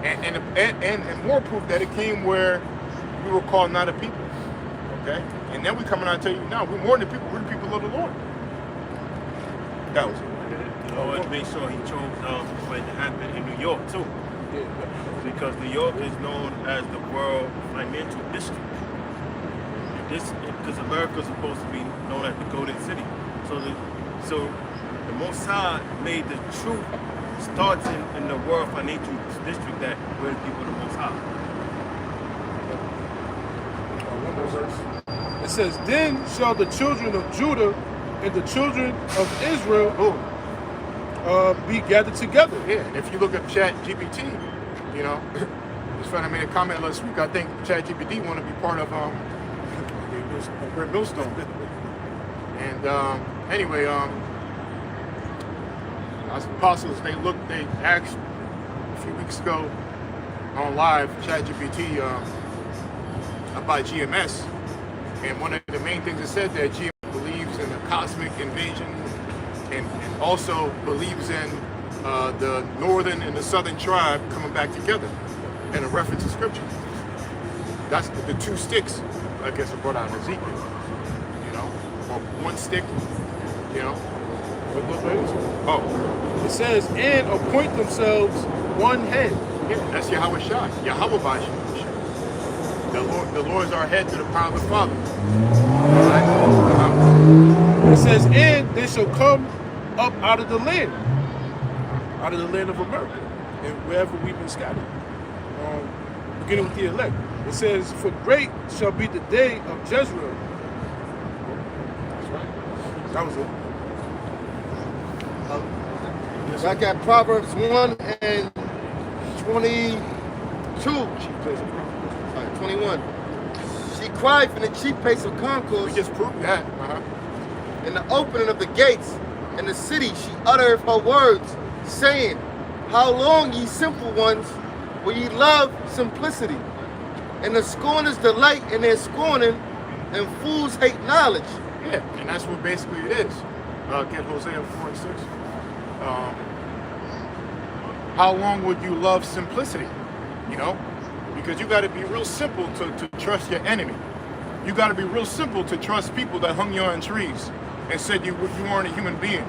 and more proof that it came where we were called not a people. Okay, and then we come out and tell you, no, we're more than people. We're the people of the Lord. That was it. The Lord made sure He chose for it to happen in New York too, because New York is known as the world financial district. Because America is supposed to be known as the Golden City. So the Most High made the truth starts in the world financial district that we're the people of the Most High. One more verse. It says, then shall the children of Judah and the children of Israel be gathered together. Yeah, and if you look at ChatGPT, you know, it's funny. I made a comment last week. I think ChatGPT want to be part of Great Millstone. And anyway, as apostles, they asked a few weeks ago on live ChatGPT about GMS, and one of the main things it said that GMS believes in a cosmic invasion, and also believes in the northern and the southern tribe coming back together, in a reference to scripture. That's the two sticks, I guess, are brought out in Ezekiel, you know, or one stick, you know. It says, and appoint themselves one head. Yeah, that's Yahweh Shai, Yahweh Bashi. The Lord is our head to the power of the Father. Right? It says, and they shall come up out of the land of America, and wherever we've been scattered, beginning with the elect. It says, for great shall be the day of Jezreel. That's right. That was it. Back at Proverbs 1 and 22. 21. She cried from the chief place of We concourse. just proved that. In the opening of the gates in the city, she uttered her words, saying, how long, ye simple ones, will ye love simplicity? And the scorners delight in their scorning, and fools hate knowledge. Yeah, and that's what basically it is. Get Hosea 4:6. How long would you love simplicity? You know, because you got to be real simple to trust your enemy. You got to be real simple to trust people that hung you on trees and said you weren't a human being.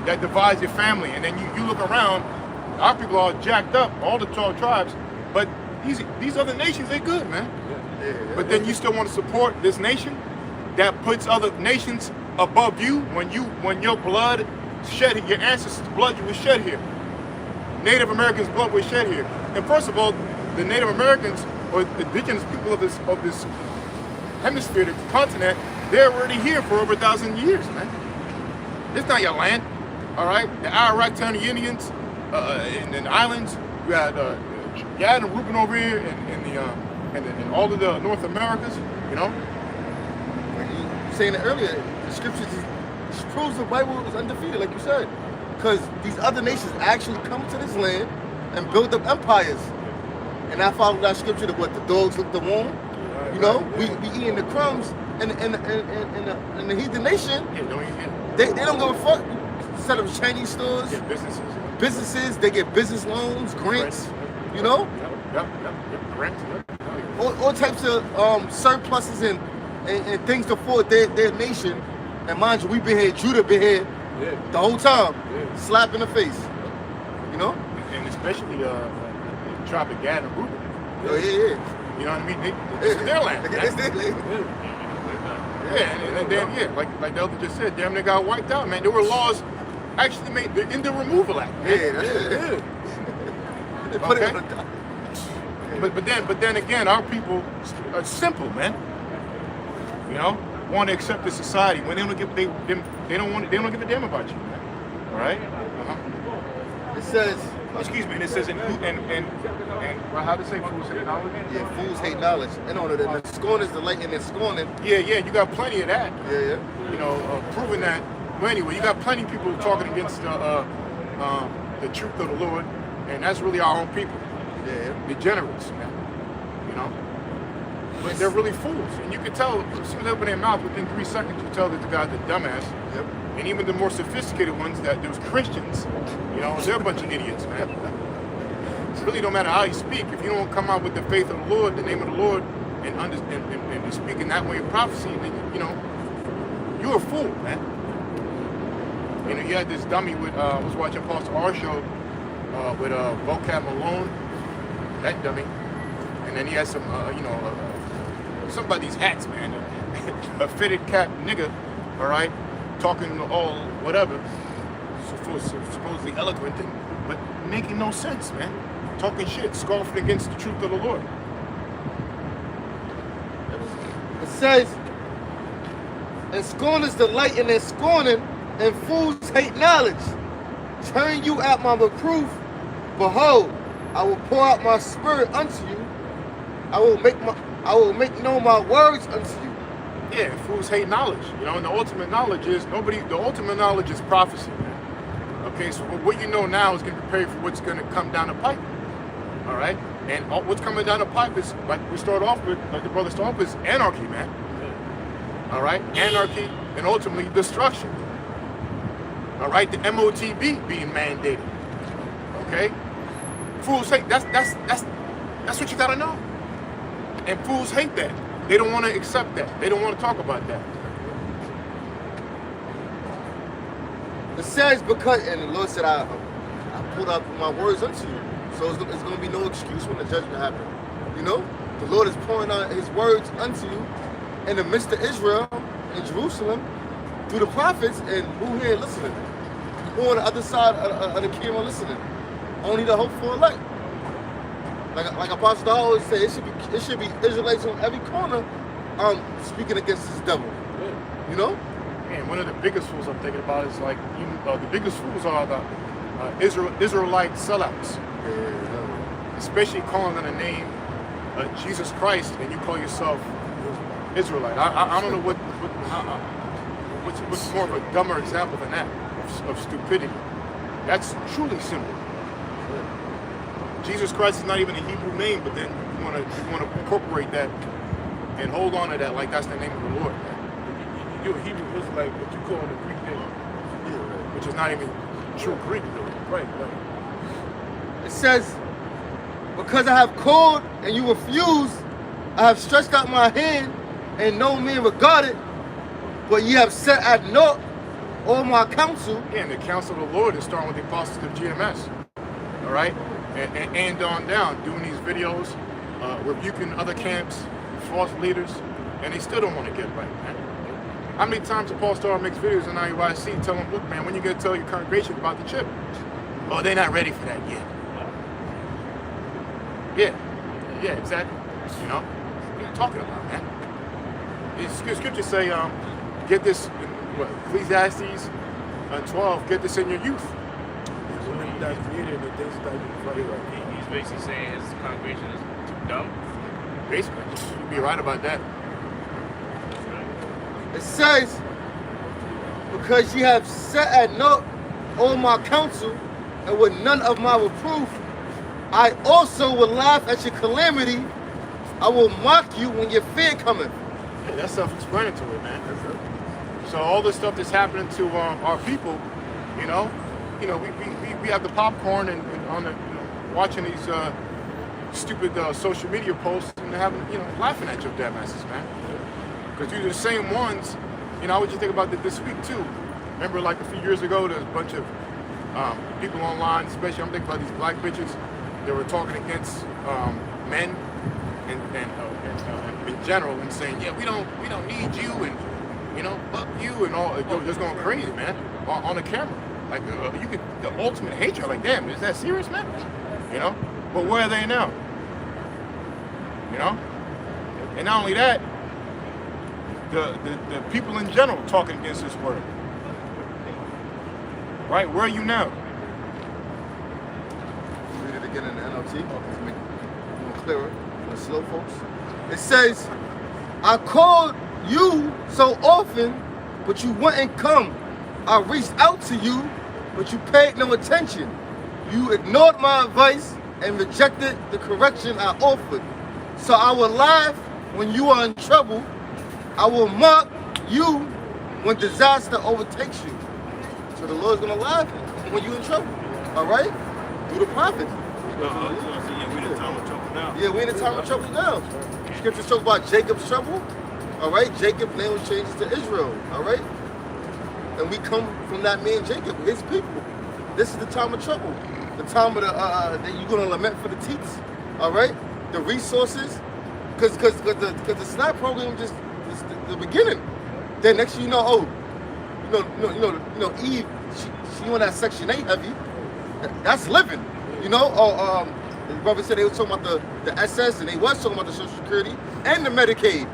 That divides your family, and then you look around. Our people are jacked up, all the 12 tribes, but these other nations, they're good, man. But then you still want to support this nation that puts other nations above you when your blood shed, your ancestors' blood was shed here. Native Americans' blood was shed here. And first of all, the Native Americans, or the indigenous people of this hemisphere, the continent, they're already here for over 1,000 years, man. It's not your land, all right? The Arawakan Indians in the islands, you had Gad and Reuben over here, and all of the North Americas, you know. Like you saying it earlier, the scriptures proves the Bible is undefeated, like you said. Because these other nations actually come to this land and build up empires. And I follow that scripture that what the dogs lick the womb. You know, we eating the crumbs, and the heathen nation, they don't give a fuck. Set up Chinese stores, businesses, they get business loans, grants, you know? Grants. All types of surpluses and things to afford their nation. And mind you, we been here, Judah been here the whole time, slap in the face, you know? And especially the tribe of Gad and Reuben. Oh, yeah. You know what I mean? This is their land. It's their land. And then, like the elder just said, damn, they got wiped out, man. There were laws actually made in the Removal Act. Man. Yeah, that's it. They put it on the top. But then again, our people are simple, man. You know, want to accept the society when they don't give a damn about you, man. All right? It says, excuse me, and it says well, how to say fools hate knowledge? yeah, fools hate knowledge. And on the scorners delight in their scorning. Yeah, you got plenty of that. Yeah. You know, proving that. Well, anyway, you got plenty of people talking against the truth of the Lord, And that's really our own people. Yeah. Degenerates, man. You know? But they're really fools. And you can tell, as soon as they open their mouth, within 3 seconds, you tell that the guy's a dumbass. Yep. And even the more sophisticated ones, that there's Christians, you know, they're a bunch of idiots, man. It really don't matter how you speak. If you don't come out with the faith of the Lord, the name of the Lord, and speak in that way of prophecy, then, you know, you're a fool, man. You know, you had this dummy with, I was watching Pastor R show with Vocab Malone, that dummy. And then he had some, you know, some about these hats, man. A fitted cap nigga, all right, talking all whatever, supposedly eloquent, but making no sense, man. Talking shit, scoffing against the truth of the Lord. It says, and scorners delight in their scorning, and fools hate knowledge. Turn you at my reproof. Behold, I will pour out my spirit unto you. I will make known my words unto you. Yeah, fools hate knowledge, you know, and the ultimate knowledge is the ultimate knowledge is prophecy, man. Okay, so what you know now is going to prepare you for what's going to come down the pipe. All right? And what's coming down the pipe is, like we start off with, like the brother started off with, is anarchy, man. All right? Anarchy and ultimately destruction. All right? The MOTB being mandated. Okay? Fools hate, that's what you got to know. And fools hate that. They don't want to accept that. They don't want to talk about that. It says, because, and the Lord said, I pulled out my words unto you. So it's going to be no excuse when the judgment happens. You know? The Lord is pouring out his words unto you in the midst of Israel, in Jerusalem, through the prophets, and who here listening? Who on the other side of the camera listening? Only the hopeful elect. Like Apostle Dawg always say, it should be Israelites on every corner speaking against this devil. You know? And one of the biggest fools I'm thinking about is like, the biggest fools are the Israelite sellouts. Yeah. Especially calling on the name Jesus Christ and you call yourself Israelite. I don't know what's more of a dumber example than that of stupidity. That's truly simple. Jesus Christ is not even a Hebrew name, but then you want to incorporate that and hold on to that like that's the name of the Lord. You're a Hebrew Israelite, but you call it a Greek name. Which is not even true Greek. Right. It says, because I have called and you refused, I have stretched out my hand and no man regarded, but ye have set at naught all my counsel. Yeah, and the counsel of the Lord is starting with the apostles of GMS. All right? And on down, doing these videos, rebuking other camps, false leaders, and they still don't want to get right, man. How many times Paul Star makes videos on IUIC telling them, look, man, when you going to tell your congregation about the chip? Oh, they're not ready for that yet. Yeah, exactly. You know? What are you talking about, man? Scriptures say, get this, Ecclesiastes 12, get this in your youth. That created the things that He's basically saying his congregation is too dumb. Basically, you'd be right about that. It says, because ye have set at naught all my counsel, and with none of my reproof, I also will laugh at your calamity. I will mock you when your fear cometh. Yeah, that's self-explanatory, man. So all the stuff that's happening to our people, you know, we have the popcorn and on the watching these stupid social media posts and having laughing at your dumbasses, man. Because you're the same ones. I was just thinking about this week too. Remember, like a few years ago, there's a bunch of people online, especially I'm thinking about these black bitches. They were talking against men and in general and saying, yeah, we don't need you and fuck you and all. Just going crazy, man, on the camera. Like you could the ultimate hatred. Like, damn, is that serious, man? But where are they now? And not only that, the people in general talking against this word. Right? Where are you now? Read it again in the NLT to make it more clearer for the slow folks. It says, I called you so often, but you wouldn't come. I reached out to you, but you paid no attention. You ignored my advice and rejected the correction I offered. So I will laugh when you are in trouble. I will mock you when disaster overtakes you. So the Lord's gonna laugh when you're in trouble. All right? Through the prophets. Yeah, we in the time of trouble now. Yeah, we in the time of trouble now. Scripture talks about Jacob's trouble. All right? Jacob's name was changed to Israel. All right? And we come from that man Jacob, his people. This is the time of trouble. The time of the that you're gonna lament for the teats. All right? The resources. Cause the SNAP program just is the beginning. Then next thing you know, Eve, she on that Section 8 heavy. That's living. You know, the brother said they were talking about the SS and they was talking about the Social Security and the Medicaid.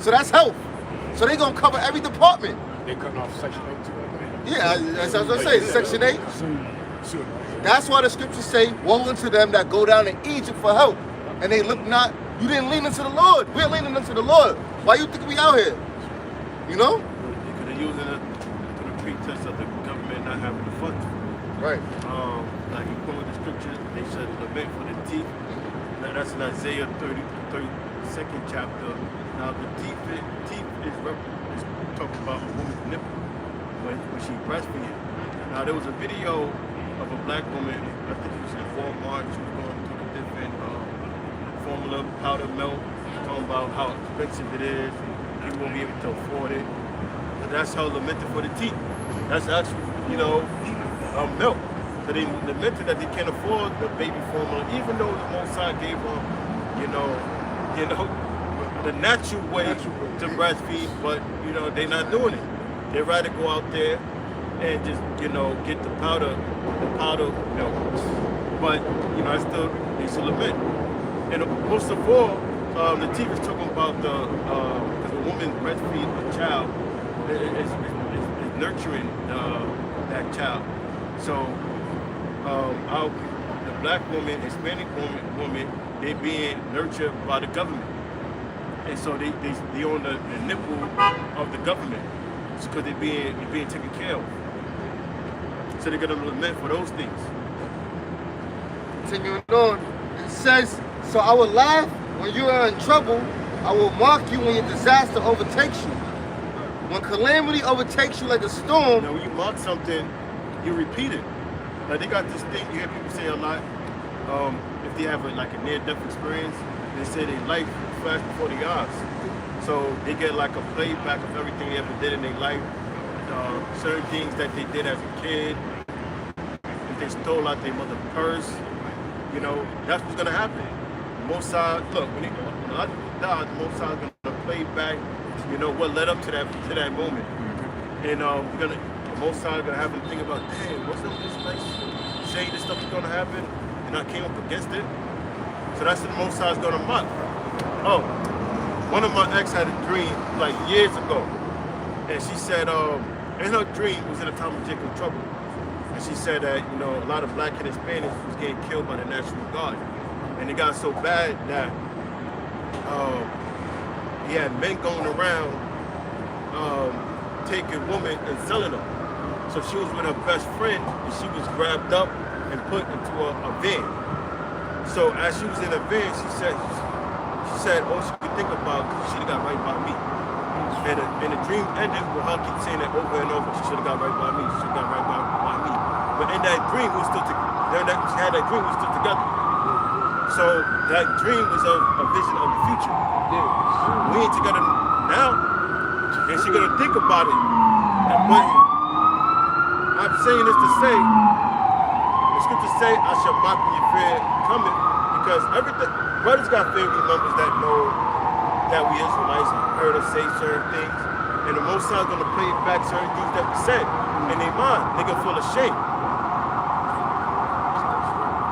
So that's health. So they gonna cover every department. They cutting off Section 8 too. Yeah, that's what I say. Section 8. That's why the scriptures say, woe unto them that go down to Egypt for help. And they look not, you didn't lean into the Lord. We're leaning into the Lord. Why you think we out here? You know? Because they're using it to the pretext of the government not having the funds. Right. Like you quote the scripture, they said lament for the teeth. That's in Isaiah 32nd chapter. Now the teeth is talking about a woman's nipple when she breastfeeding. Now there was a video of a black woman, I think she was in Walmart, she was going through the different formula, powder milk, talking about how expensive it is, and you won't be able to afford it. But that's how lamented for the teeth. That's actually, milk. So they lamented that they can't afford the baby formula, even though the Most High gave them, the natural way to breastfeed, but they're not doing it. They'd rather go out there and just get the powder milk. But I still lament. And most of all, the TV is talking about because a woman breastfeed a child is nurturing that child. So the black woman, Hispanic woman, they being nurtured by the government. And so they on the nipple of the government because they're being taken care of. So they're gonna lament for those things. Continuing on, it says, so I will laugh when you are in trouble. I will mock you when your disaster overtakes you. When calamity overtakes you like a storm. Now when you mock something, you repeat it. Like they got this thing you hear people say a lot. If they have a near-death experience, they say their life flashed before their eyes. So they get like a playback of everything they ever did in their life. Certain things that they did as a kid. If they stole out their mother's purse, that's what's gonna happen. The Most High, look, when a lot of people die, the Most High is gonna play back, what led up to that moment. And the Most High is gonna have them think about, damn, what's up with this place? Saying this stuff is gonna happen, and I came up against it. So that's what the Most High is gonna mock. Oh, one of my ex had a dream like years ago, and she said, in her dream was in the time of Jacob's trouble. And she said that, a lot of black and Hispanics was getting killed by the National Guard. And it got so bad that he had men going around taking women and selling them. So she was with her best friend and she was grabbed up and put into a van. So as she was in the van, she said all she could think about, she should have got right by me. And the dream ended with her keep saying that over and over. She should have got right by me. She should have got right by me. But in that dream, we were still she had that dream, we were still together. So that dream was a vision of the future. Yeah. We ain't together now, and she gonna think about it. But I'm saying this to say, the scriptures say, "I shall mock when you fear coming," because brothers got family members that know that we Israelites heard us say certain things, and the Most High is gonna play back certain things that we said in their mind. They gonna feel ashamed.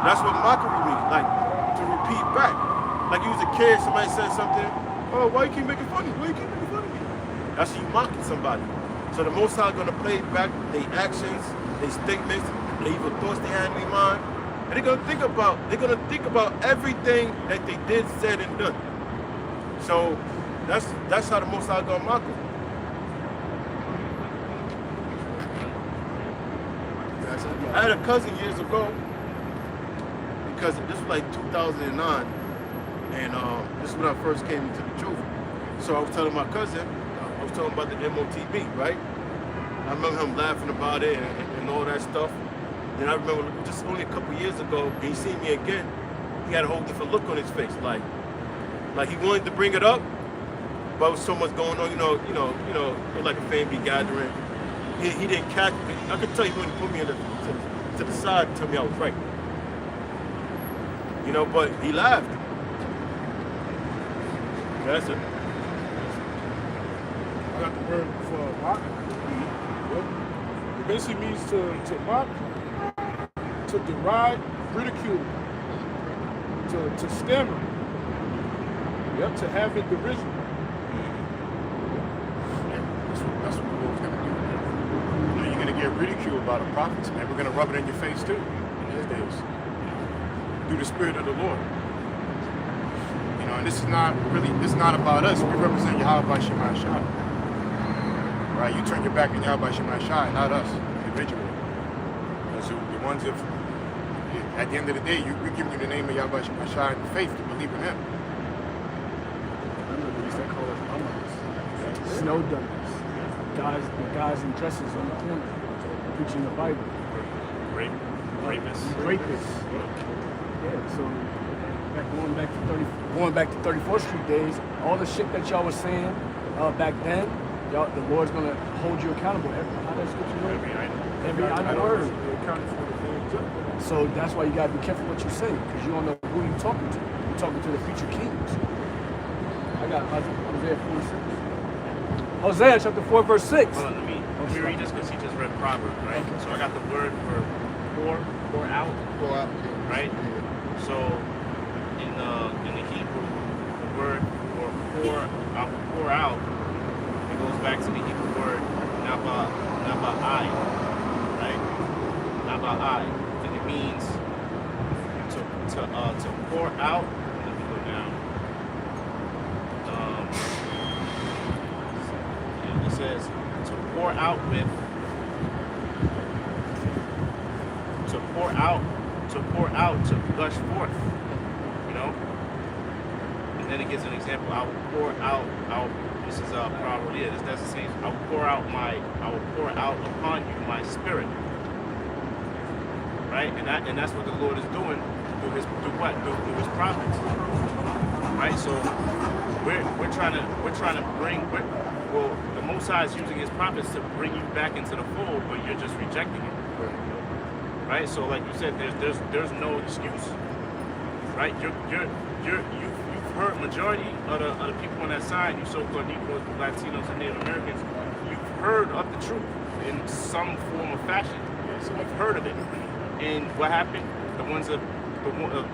That's what mockery means, like to repeat back. Like you was a kid, somebody said something, oh, why you keep making fun of me? Why you keep making fun of me? That's you mocking somebody. So the Most High is gonna play back their actions, their statements, the evil thoughts they had in their mind. And they're gonna think about everything that they did, said, and done. So that's how the Most High gonna mock them. That's I had a cousin years ago, because this was like 2009, and this is when I first came into the truth. So I was telling my cousin, I was talking about the MOTB, right? I remember him laughing about it and all that stuff. Then I remember just only a couple years ago, he seen me again. He had a whole different look on his face, like he wanted to bring it up, but with so much going on, like a family gathering. He didn't catch me. I could tell he wouldn't put me to the side and tell me I was right. But he laughed. That's it. I got the word for mock. Yep. It basically means to mock, to deride, ridicule, to stammer. Yep, to have in derision. That's what the Lord's going to do. You're going to get ridiculed by the prophets, man. We're going to rub it in your face too in these days. Through the Spirit of the Lord. And this is not about us. We represent Yahweh by Shema Shai. Right? You turn your back on Yahweh by Shema Shai, not us individually. Because the ones at the end of the day, we're giving you the name of Yahweh by Shema Shai and faith to believe in Him. Snow dummies, guys in dresses on the corner preaching the Bible. Rapists. Yeah, so going back to 34th Street days, all the shit that y'all was saying back then, the Lord's gonna hold you accountable. How that scripture word? Every idle word. So that's why you gotta be careful what you say, because you don't know who you're talking to. You're talking to the future kings. I got Hosea 46. Hosea chapter 4, verse 6. Hold on, let me read this because he just read Proverbs, right? Okay. So I got the word for pour out, Pour out. right? So in the Hebrew, the word for pour out, it goes back to the Hebrew word naba'ai, right? Naba'ai, and it means to pour out. Let me go down. It says to pour out with, to gush forth, and then it gives an example. I will pour out. This is Proverbs. Yeah, that's the same. I will pour out upon you my spirit, right? And that's what the Lord is doing through his prophets, right? So we're trying to bring. The Most High is using His prophets to bring you back into the fold, but you're just rejecting it, right? So, like you said, there's no excuse, right? You've heard majority of the people on that side, you so-called Negroes, Latinos, and Native Americans, you've heard of the truth in some form or fashion. So you've heard of it, and what happened? The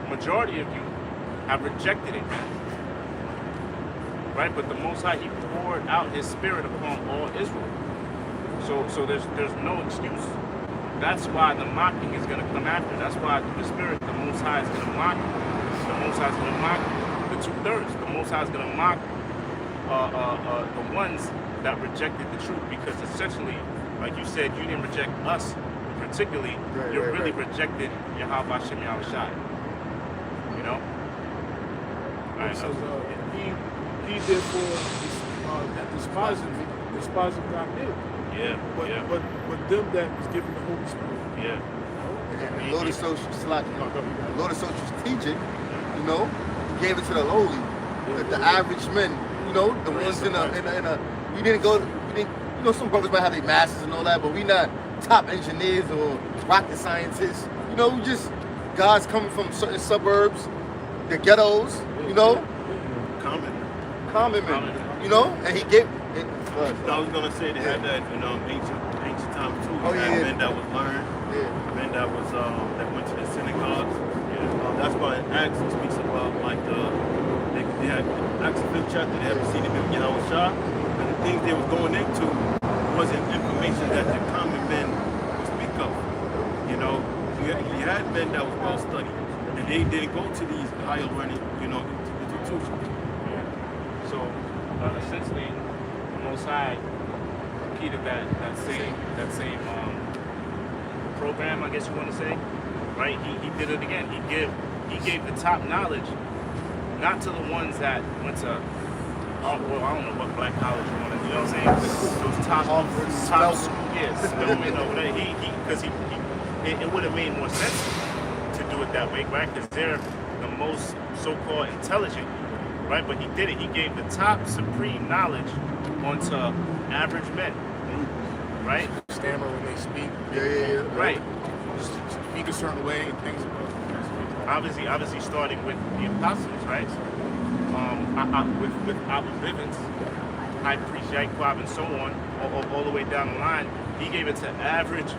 majority of you have rejected it. Right, but the Most High, He poured out His Spirit upon all Israel. So there's no excuse. That's why the mocking is going to come after. That's why the Spirit, the Most High is going to mock. The Most High is going to mock the 2/3. The Most High is going to mock the ones that rejected the truth, because essentially, like you said, you didn't reject us particularly. You really rejected Yahweh Hashem Yahweh Shai. Right, So he did for that despising God did. But them that was given the Holy Spirit. And the Lord is so strategic, He gave it to the lowly, the average men, the ones in a we didn't, some brothers might have their masters and all that, but we not top engineers or rocket scientists. We just guys coming from certain suburbs, the ghettos, common men, and He gave it. I was gonna say they had that in ancient times too. Men that was learned, men that was that went to the synagogues. That's why in Acts it speaks about like they had Acts 5th chapter. They had received the Yahweh Shah, and the things they was going into wasn't information that the common men would speak of. You had men that was well studied, and they didn't go to these higher learning, institutions. So essentially, the Most High repeated that same program, I guess you want to say, right? He did it again. He gave the top knowledge, not to the ones that went to, well, I don't know what black college you want to, you know what I'm saying? Those top yes, Spelman, no, because it would have made more sense to do it that way, right? Because they're the most so-called intelligent, right? But he did it. He gave the top supreme knowledge onto average men, right? Stammer when they speak. Yeah. Right. Speak a certain way and things. Obviously starting with the apostles, right? With Abba Bivens, High Priest Yaquab, and so on, all the way down the line. He gave it to average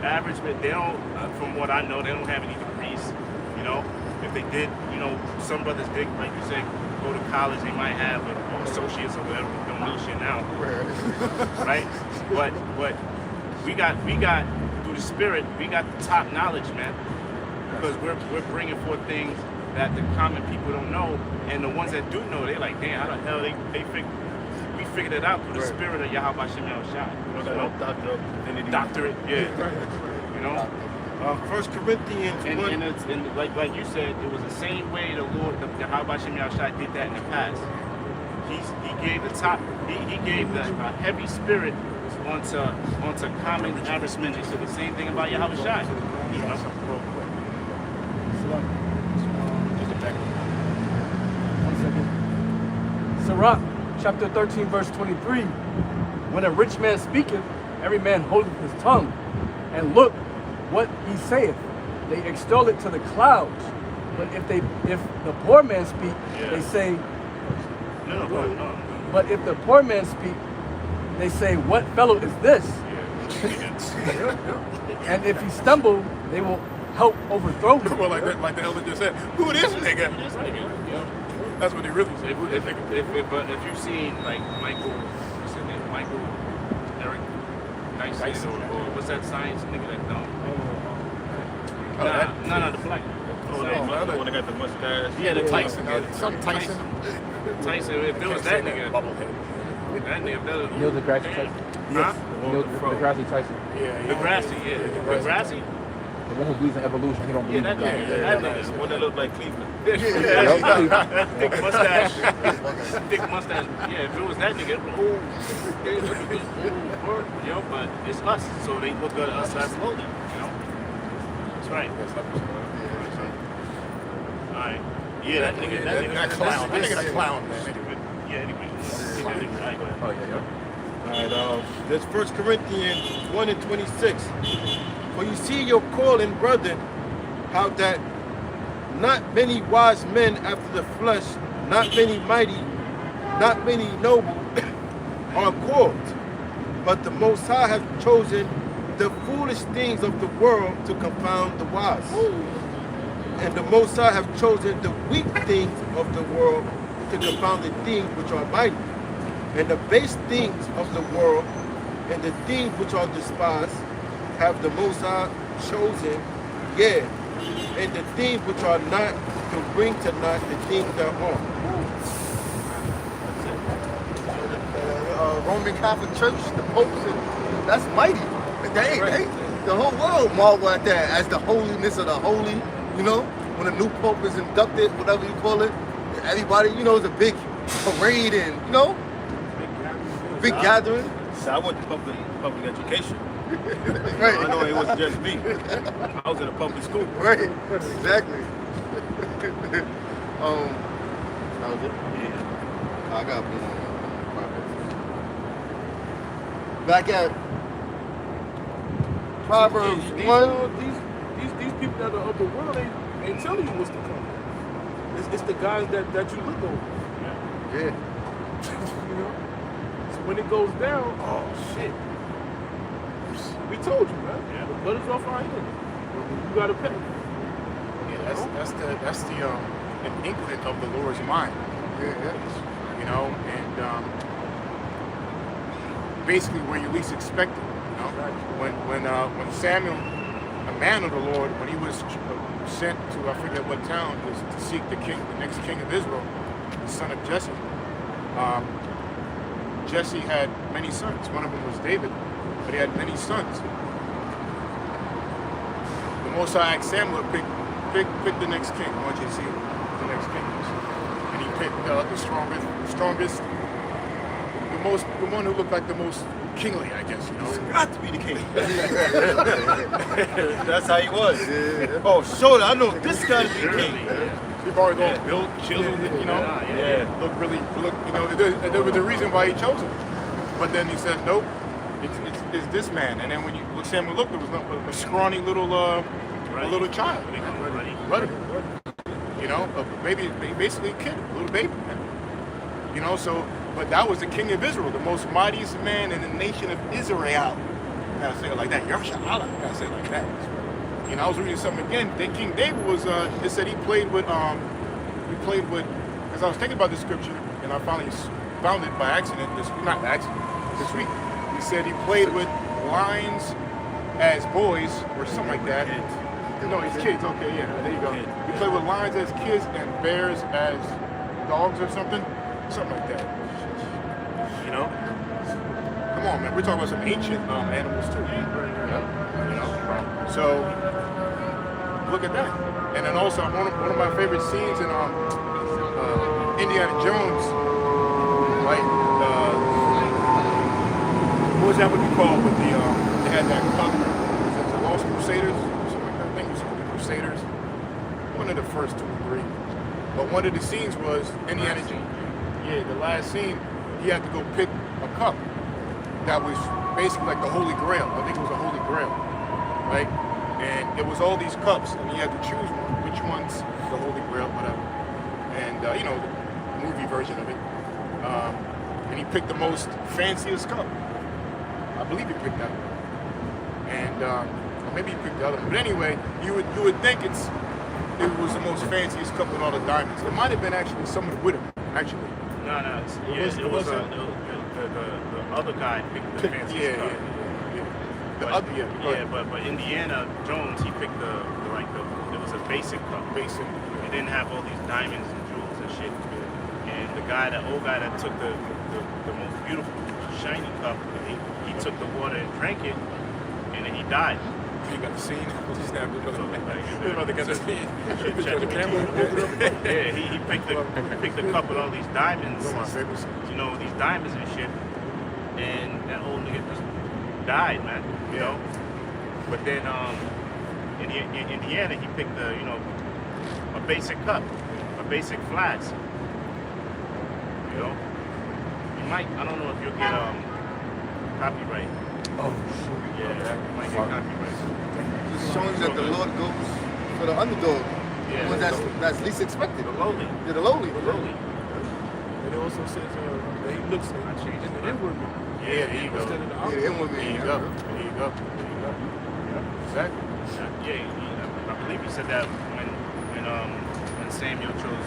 men. They don't, from what I know, they don't have any degrees. You know, if they did, you know, some brothers did, like you said, go to college. They might have associates or whatever. Don't mean shit now, right? But we got through the Spirit, we got the top knowledge, man, because we're bringing forth things that the common people don't know, and the ones that do know, they're like, damn, how the hell we figured it out through the Spirit of Yahweh Shem El Shai. You know, doctorate, yeah. You know. 1 Corinthians 1. And like you said, it was the same way the Lord, the Yahweh Shem El Shai did that in the past. He gave the top, he gave the heavy spirit onto common average men. He said the same thing about Yahweh Shai. You know? Sirach, chapter 13, verse 23. When a rich man speaketh, every man holdeth his tongue, and look what he saith. They extol it to the clouds. But if the poor man speak, they say. No. But if the poor man speak, they say, what fellow is this? And if he stumble, they will help overthrow him. Well, like the elder just said, who this nigga? That's what they really say. Who this nigga? But if you've seen like Michael, what's his name? Michael Eric Dyson, or what's that science nigga that no? No, the black. Oh, the one that got the mustache. Yeah, the Tyson. Some Tyson. Tyson. If there was that nigga, Bubblehead. Neil deGrasse Tyson. Huh? Neil deGrasse Tyson. Yeah. Degrassi. The one who believes in evolution, he don't believe in God. That nigga. The one that looked like Cleveland. Thick mustache. Thick mustache. Yeah, if it was that nigga, but it's us, so they look at us as lowly, you know? That's right. Alright. Yeah, that nigga. That clown. That nigga a clown, man. Yeah, anyway. Oh, yeah. All right, there's 1 Corinthians 1 and 26. For you see your calling, brethren, how that not many wise men after the flesh, not many mighty, not many noble are called, but the Most High hath chosen the foolish things of the world to confound the wise. And the Most High have chosen the weak things of the world to confound the things which are mighty, and the base things of the world, and the things which are despised, have the Most High chosen, and the things which are not, to bring to naught the things that are. Roman Catholic Church, the popes, that's mighty. The whole world marvel at that as the holiness of the holy. You know, when a new pope is inducted, whatever you call it, everybody, you know, it's a big parade and, you know, big gathering. So I went to public education. Right. I know it wasn't just me. I was in a public school. Right, exactly. That was it? Yeah. I got one. Back at Proverbs 1. These people that are of the world, they tell you what's to come. It's the guys that you look over. Yeah. You know? So when it goes down, oh shit. We told you, man. Yeah. The blood is off our hands. You gotta pay. Yeah, that's the an inkling of the Lord's mind. Yeah. You know, and basically where you least expect it. You know, when Samuel, a man of the Lord, when he was sent to I forget what town, was to seek the next king of Israel, the son of Jesse. Jesse had many sons. One of them was David, but he had many sons. Most High asked Samuel to pick the next king. I want you to see who the next king is. And he picked the strongest, the one who looked like the most kingly, I guess, you know. He's got to be the king. That's how he was. Oh, sure, I know this got to be the king. He always all built, chiseled, you know. Look, you know, there was a reason why he chose him. But then he said, nope, it's this man. And then when Samuel looked, there was a scrawny little child. Ruddy. You know, basically a kid, a little baby, man. You know, so, but that was the king of Israel, the most mightiest man in the nation of Israel. Gotta say it like that. Yasharallah. Gotta say it like that. You know, I was reading something again. Then King David was, it said he played with, because I was thinking about this scripture, and I finally found it by accident, this week. He said he played with lions as boys, or something like that. No, he's kids, okay, yeah, there you go. He played with lions as kids and bears as dogs or something like that. You know? Come on, man, we're talking about some ancient animals too. You know? So, look at that. And then also, one of my favorite scenes in Indiana Jones, like, what was that what you call with the, they had that cup, was it the Lost Crusaders? Or something like that. I think it was the Crusaders. One of the first 2 or 3. But one of the scenes was Indiana Jones. Yeah, the last scene, he had to go pick a cup that was basically like the Holy Grail. I think it was a Holy Grail, right? And it was all these cups, and he had to choose one. Which one's the Holy Grail, whatever. And, you know, the movie version of it. And he picked the most fanciest cup. I believe he picked that one. And, or maybe he picked the other one. But anyway, you would think it was the most fanciest cup with all the diamonds. It might have been actually someone with him, actually. No, it was the other guy picked the fanciest cup. But Indiana Jones, he picked it was a basic cup. Basic. It didn't have all these diamonds and jewels and shit. And the old guy that took the most beautiful shiny cup, he took the water and drank it, and then he died. You got the scene? Yeah, he picked the cup with all these diamonds. You know, these diamonds and shit. And that old nigga just died, man. You know? But then in Indiana, he picked a basic cup, a basic flask. You know? I don't know if you'll get copyright. Oh, shit. Yeah, you might get copyright. Just showing that the Lord goes for the underdog. Yeah, The one that's least expected. The lowly. Yeah, the lowly. And it also says that he looks in the inward man. Yeah, there you go. Instead of the outward. Yeah, inward There man. you go. There you go. Exactly. Yeah, I believe he said that when Samuel chose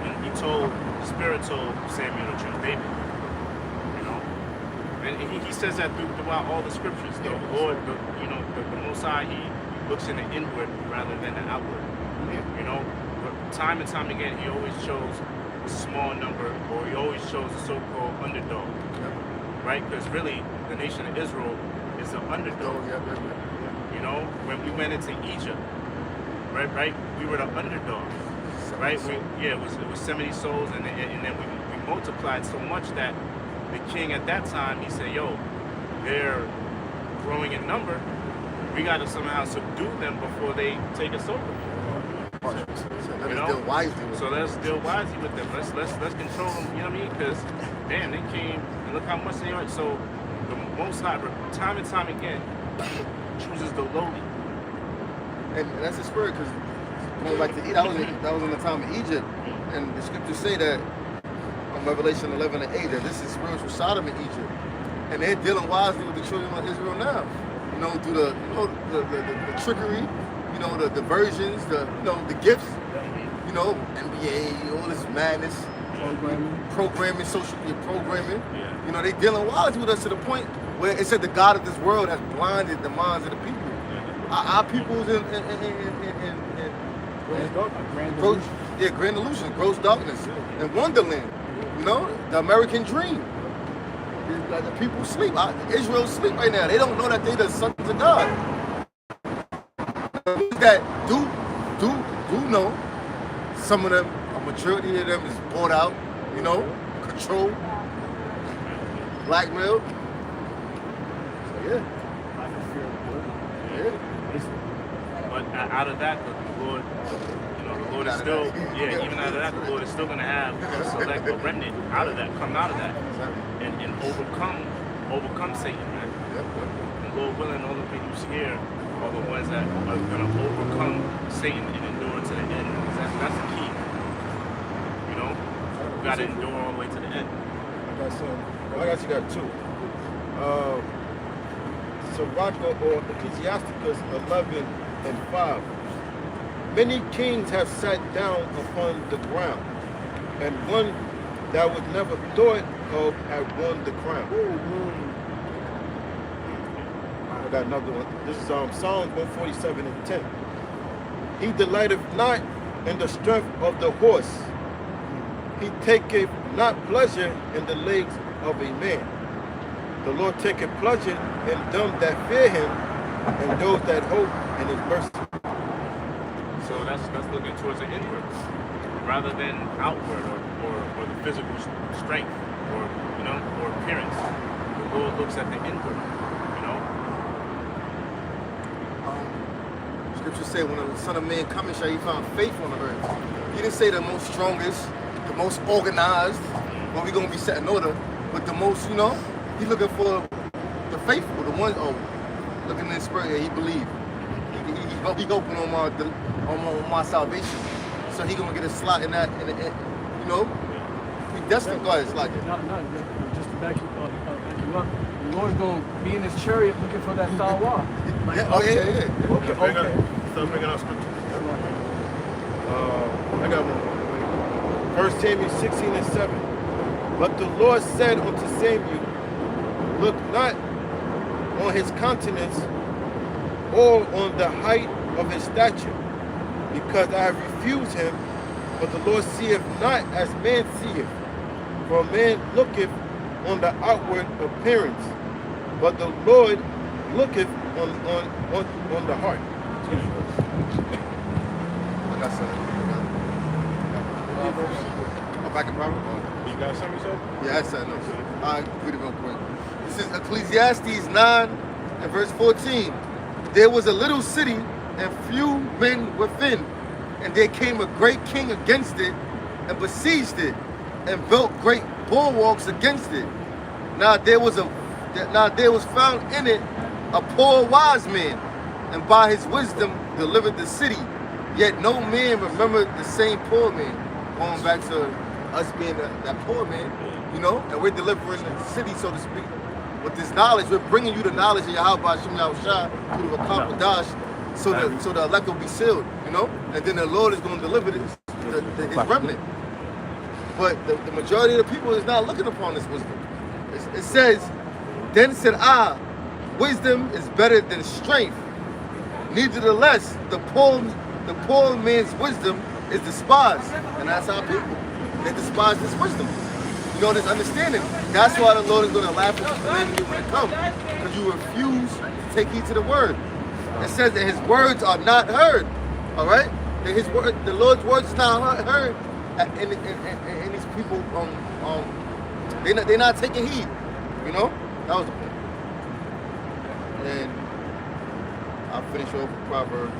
when he told the Spirit told Samuel to choose David. You know, and he says that throughout all the scriptures. The Lord, the Most High, he looks in the inward rather than the outward. You know, but time and time again, he always chose a small number, or he always chose a so-called underdog. Right? Because really, the nation of Israel is the underdog. You know, when we went into Egypt, right, we were the underdog. Right? It was 70 souls, and then we multiplied so much that the king at that time, he said, yo, they're growing in number. We got to somehow subdue them before they take us over. Let us deal wisely with So let's deal wisely with them. Let's control them. You know what I mean? Because damn, they came and look how much they are. So the Most High, time and time again, chooses the lowly. And that's the spirit, because going back to Egypt, that was in the time of Egypt, and the scriptures say that on Revelation 11 and 8 that this is spiritual Sodom in Egypt, and they're dealing wisely with the children of Israel now. You know, through the trickery, you know, the diversions, the gifts, you know, NBA, all this madness, programming, social media programming. Yeah. You know, they dealing wisely with us to the point where it said the God of this world has blinded the minds of the people. Our people's in grand illusion, gross darkness, and wonderland. You know, the American dream. Like the people sleep. Israel sleep right now. They don't know that they the sons of God. that do know, some of them, a majority of them is bought out, you know, controlled, blackmailed. So yeah. But out of that, the Lord, the Lord is still, even out of that, the Lord is still going to have a select a remnant out of that, come out of that, and overcome Satan, man. And Lord willing, all the people here are the ones that are going to overcome Satan and endure to the end. That's the key. You know, you got to endure all the way to the end. I got you got two. Sirach or Ecclesiasticus 11:5. Many kings have sat down upon the ground, and one that was never thought of had won the crown. I got another one. This is Psalms 147:10. He delighteth not in the strength of the horse. He taketh not pleasure in the legs of a man. The Lord taketh pleasure in them that fear him, and those that hope in his mercy. So that's looking towards the inward rather than outward or the physical strength or or appearance. The Lord looks at the inward, Scripture say when the Son of Man coming, shall he find faith on the earth. He didn't say the most strongest, the most organized, when we gonna be set in order, but the most, he's looking for the faithful, the ones, looking in the spirit, he believe. He hoping on my salvation. So he gonna get a slot in that, he destined God is like it. No, just to back you up, the Lord's gonna be in his chariot looking for that Tawah. Yeah. Okay. So bringing out scripture. I got one. 1 Samuel 16:7. But the Lord said unto Samuel, look not on his countenance or on the height of his stature, because I have refused him. But the Lord seeth not as man seeth. For man looketh on the outward appearance, but the Lord looketh on the heart. I got something. Back in Proverbs? You got something, sir? Yeah, I said no. I'll read it real quick. This is Ecclesiastes 9:14. There was a little city and few men within, and there came a great king against it and besieged it and built great bulwarks against it. Now there was found in it a poor wise man, and by his wisdom delivered the city. Yet no man remembered the same poor man. Going back to us being that poor man, and we're delivering the city, so to speak. With this knowledge, we're bringing you the knowledge of Yahweh Hashem Yahushua through the Rakam Qadash, so the elect will be sealed, and then the Lord is going to deliver his remnant. But the majority of the people is not looking upon this wisdom. It says, then said I, wisdom is better than strength. Nevertheless, the poor man's wisdom is despised, and that's our people. They despise this wisdom. This understanding. That's why the Lord is going to laugh at you when it comes, because you refuse to take heed to the word. It says that his words are not heard. All right, that the Lord's words is not heard, and these people, they're not taking heed. That was the point. And I'll finish off with Proverbs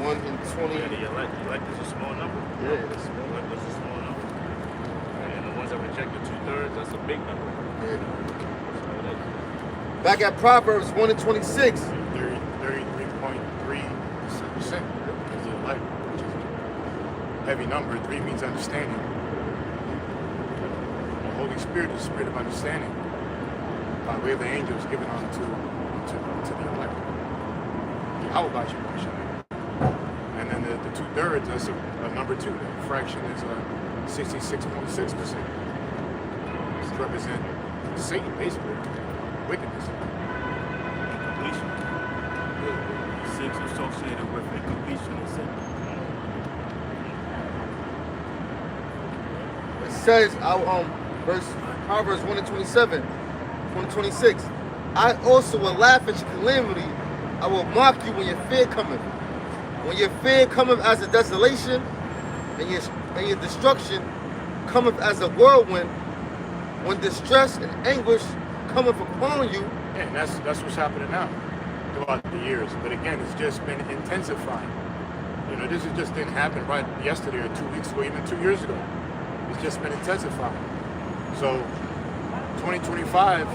1:20. Yeah, the elect is a small number. Yeah, it's small. Elect is a small number. And the ones that rejected 2/3, that's a big number. Yeah. Back at Proverbs 1:26. 33.3% is the elect, which is a heavy number. 3 means understanding. The Holy Spirit is the spirit of understanding. By way of the angels given unto the elect. How about you, Christian? And then the 2/3, that's a number 2. The fraction is 66.6%. This represent Satan, basically, wickedness. Completion. Six associated with incompletion and sin. It says, Proverbs 1:27, 1:26. I also will laugh at your calamity. I will mock you when your fear cometh. When your fear cometh as a desolation, and your destruction cometh as a whirlwind, when distress and anguish cometh upon you, Yeah, and that's what's happening now throughout the years. But again, it's just been intensifying. You know, this just didn't happen right yesterday or 2 weeks ago, even 2 years ago. It's just been intensifying. So 2025,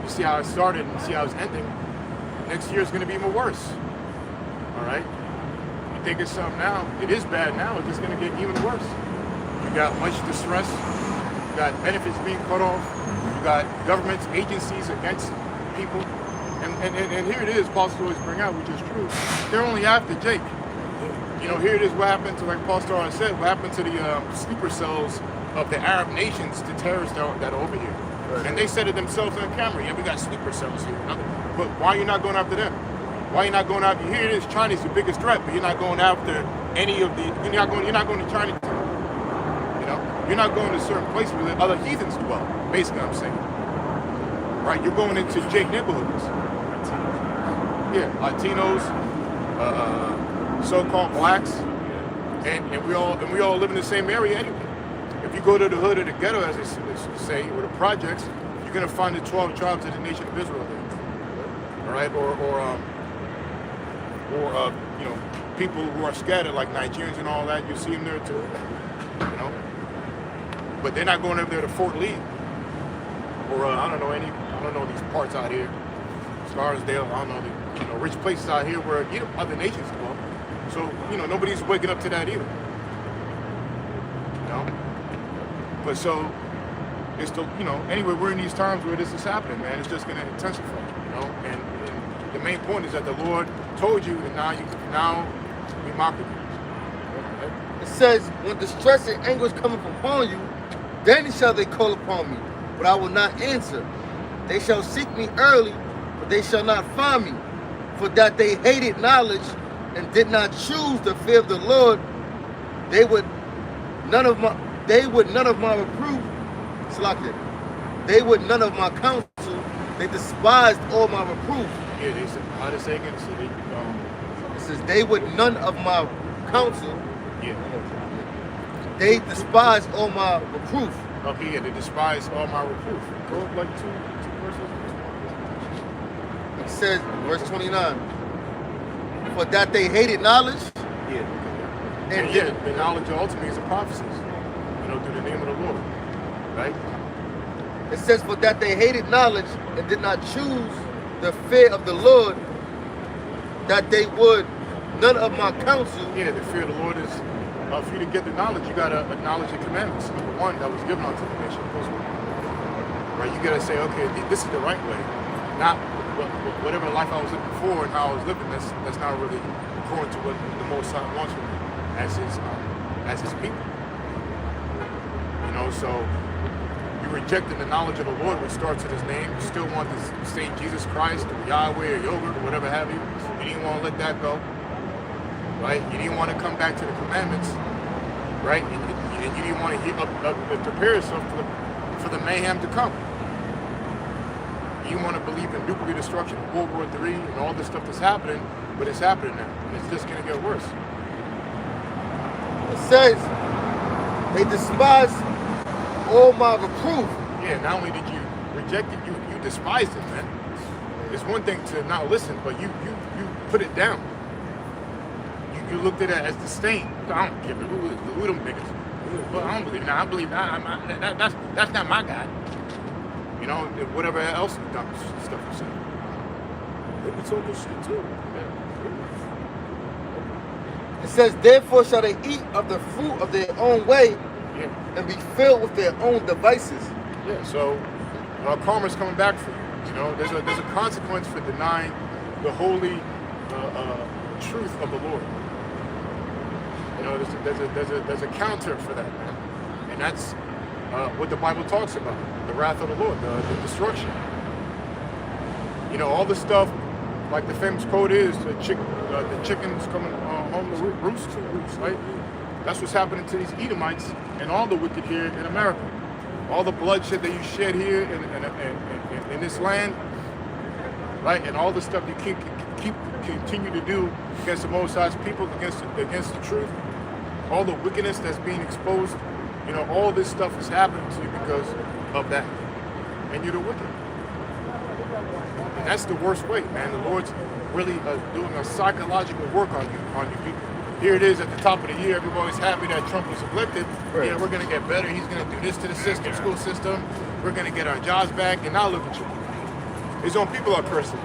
you see how it started and you see how it's ending. Next year is going to be even worse. All right? You think it's something now, it is bad now, it's just going to get even worse. You got much distress, you got benefits being cut off, you got governments, agencies against people. And here it is, Pastor always bring out, which is true. They're only after Jake. You know, here it is, what happened to, like Pastor always said, what happened to the sleeper cells of the Arab nations, the terrorists that are over here. Right. And they said it themselves on camera, yeah, we got sleeper cells here. But why are you not going after them? Why are you not going after, here it is, China's the biggest threat, but you're not going after any of the, you're not going to China. You know, you're not going to certain places where other heathens dwell, basically I'm saying. Right, you're going into Jake neighborhoods. Yeah, Latinos, so-called blacks, and we all live in the same area anyway. If you go to the hood of the ghetto, as they say, or the projects, you're gonna find the 12 tribes of the nation of Israel there. All right, or you know, people who are scattered like Nigerians and all that. You see them there too. You know, but they're not going over there to Fort Lee or I don't know these parts out here, Scarsdale. I don't know the rich places out here where other nations dwell. So nobody's waking up to that either. You know. But so it's the anyway, we're in these times where this is happening, man. It's just gonna intensify, and the main point is that the Lord told you, and now we mock it. It says, when distress and anguish cometh upon you, then shall they call upon me, but I will not answer. They shall seek me early, but they shall not find me. For that they hated knowledge and did not choose the fear of the Lord, they would none of my reproof. They would none of my counsel. They despised all my reproof. Yeah, they said, how to say again? So It says, they would none of my counsel. Yeah. They despise all my reproof. Okay, yeah, they despise all my reproof. Go up like two verses. It says, verse 29, for that they hated knowledge. Yeah. And the knowledge ultimately is the prophecies, through the name of the Lord, right? It says, for that they hated knowledge and did not choose the fear of the Lord, that they would none of my counsel. Yeah, the fear of the Lord is, for you to get the knowledge, you got to acknowledge the commandments. Number one, that was given unto the nation of Israel. Right? You got to say, okay, this is the right way. Not whatever life I was living before and how I was living, that's not really according to what the Most High wants from me as his people. So you're rejecting the knowledge of the Lord, which starts with his name. You still want to say Jesus Christ or Yahweh or yogurt or whatever have you. You didn't want to let that go. Right? You didn't want to come back to the commandments. Right? And you didn't want to prepare yourself for the mayhem to come. You want to believe in nuclear destruction, World War III, and all this stuff that's happening, but it's happening now. And it's just going to get worse. It says, they despise all my reproof. Yeah, not only did you reject it, you despised it, man. It's one thing to not listen, but you put it down. You looked at it as disdain. I don't give a who them niggas. Well, I don't believe that. I believe that's not my God. Whatever else dumb stuff you say. They be talking shit too. It says, therefore shall they eat of the fruit of their own way, and be filled with their own devices. Yeah, so karma's coming back for you. There's a consequence for denying the holy truth of the Lord. There's a counter for that, man. And that's what the Bible talks about, the wrath of the Lord, the destruction. All the stuff, like the famous quote is, the chickens coming home to roost, right? That's what's happening to these Edomites and all the wicked here in America. All the bloodshed that you shed here in this land, right? And all the stuff you continue to do against the Most High's people, against the truth, all the wickedness that's being exposed, you know, all this stuff is happening to you because of that. And you're the wicked. And that's the worst way, man. The Lord's really doing a psychological work on you. Here it is at the top of the year. Everybody's happy that Trump was elected. Right. Yeah, we're going to get better. He's going to do this to the system, school system. We're going to get our jobs back. And now look at you. His own people are cursing.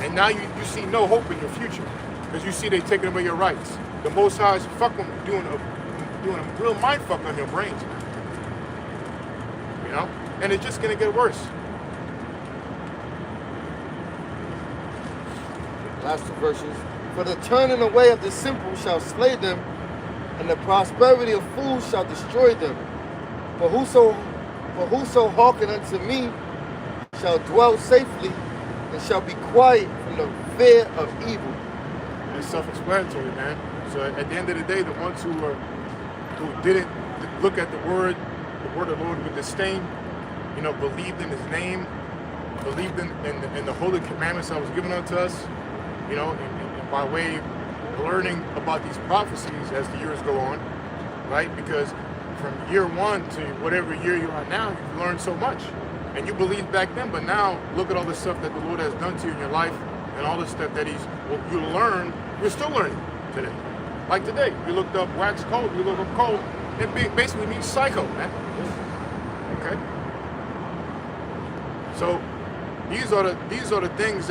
And now you see no hope in your future because you see they taking away your rights. The Most High is doing a real mind fuck on your brains, man. You know? And it's just going to get worse. Last two verses. For the turning away of the simple shall slay them, and the prosperity of fools shall destroy them. For whoso hearken unto me shall dwell safely, and shall be quiet from the fear of evil. It's self-explanatory, man. So at the end of the day, the ones who didn't look at the word of the Lord with disdain, you know, believed in His name, believed in the holy commandments that was given unto us, you know, and by way of learning about these prophecies as the years go on, right? Because from year one to whatever year you are now, you've learned so much. And you believed back then, but now look at all the stuff that the Lord has done to you in your life and all the stuff that you learn, you're still learning today. Like today, you looked up wax cold, you look up cold, it basically means psycho, man. Okay? So these are the things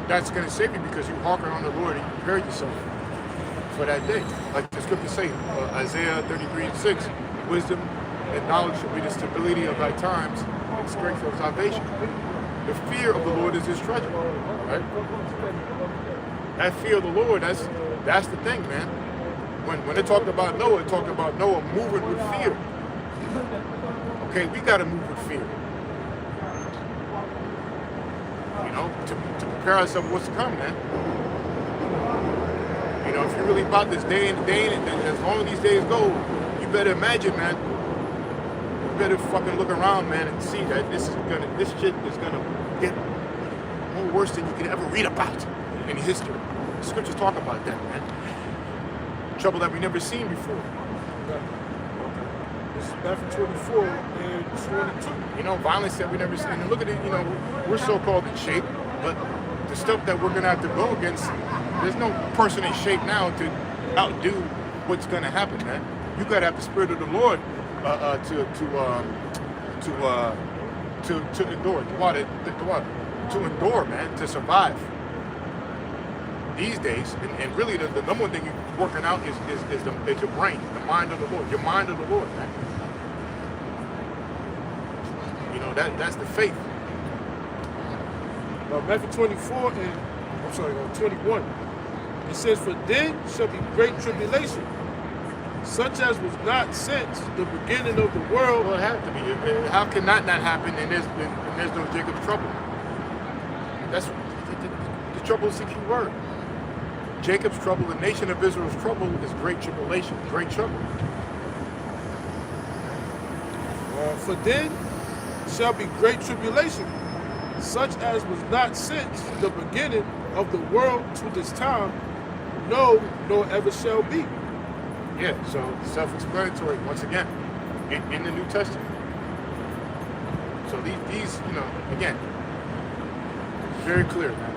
that's going to save you because you hearken on the Lord and you prepare yourself for that day. Like the scriptures say, Isaiah 33:6, wisdom and knowledge shall be the stability of thy times and strength of salvation. The fear of the Lord is His treasure, right? That fear of the Lord, that's the thing, man. When they talked about Noah, it talked about Noah moving with fear. Okay, we got to move with fear. You know, to prepare ourselves for what's to come, man. You know, if you're really about this day in, and as long as these days go, you better imagine, man. You better fucking look around, man, and see that this shit is gonna get more worse than you can ever read about in history. The scriptures talk about that, man. Trouble that we never seen before. This is Matthew 24 and 22. You know, violence that we never seen. And look at it, you know, we're so-called in shape, but the stuff that we're gonna have to go against, there's no person in shape now to outdo what's gonna happen, man. You gotta have the Spirit of the Lord to endure. To endure, man, to survive. These days, and really the number one thing you're working out is your brain, the mind of the Lord, your mind of the Lord, man. You know, that's the faith. Matthew 24 and 21. It says, for then shall be great tribulation, such as was not since the beginning of the world. Well, it has to be. How can that not happen? And there's no Jacob's trouble. That's the trouble is the key word. Jacob's trouble, the nation of Israel's trouble, is great tribulation, great trouble. For then shall be great tribulation, such as was not since the beginning of the world to this time, no, nor ever shall be. Yeah, so self-explanatory once again in the New Testament. So these, you know, again, very clear, man.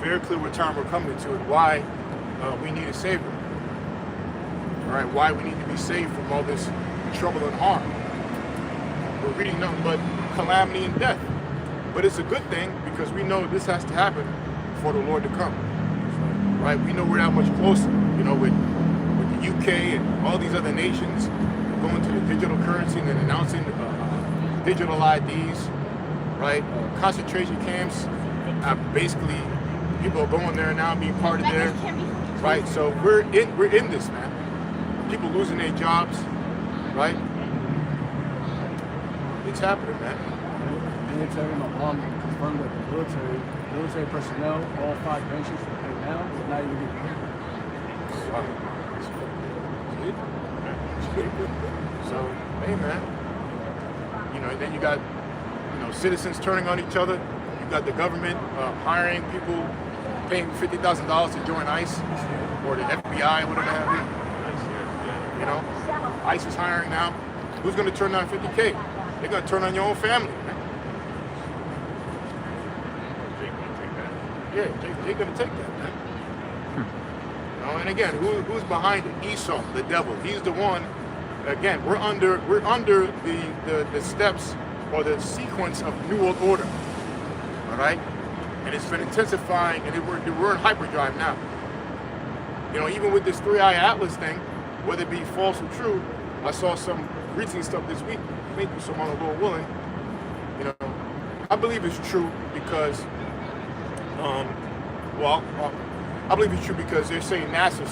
Very clear what time we're coming to and why we need a Savior. All right, why we need to be saved from all this trouble and harm. We're reading nothing but calamity and death. But it's a good thing because we know this has to happen for the Lord to come. Right? We know we're that much closer, you know, with the UK and all these other nations going to the digital currency and then announcing digital IDs, right? Concentration camps, basically people are going there now, being part of there, right? So we're in this, man. People losing their jobs, right? It's happening, man. Military, my mom confirmed that the military personnel, all 5 branches right now, is not even getting paid. So, hey, man. You know, and then you got, you know, citizens turning on each other, got the government hiring people, paying $50,000 to join ICE or the FBI, whatever have you. You know, ICE is hiring now. Who's going to turn down $50K? They're going to turn on your own family, man. Yeah, they're going to take that, man. You know, and again, who's behind it? Esau, the devil. He's the one. Again, we're under the steps or the sequence of New World Order. All right, and it's been intensifying, and we're in hyperdrive now. You know, even with this 3-eye atlas thing, whether it be false or true, I saw some recent stuff this week. Maybe someone a little willing. You know, I believe it's true because, I believe it's true because they're saying NASA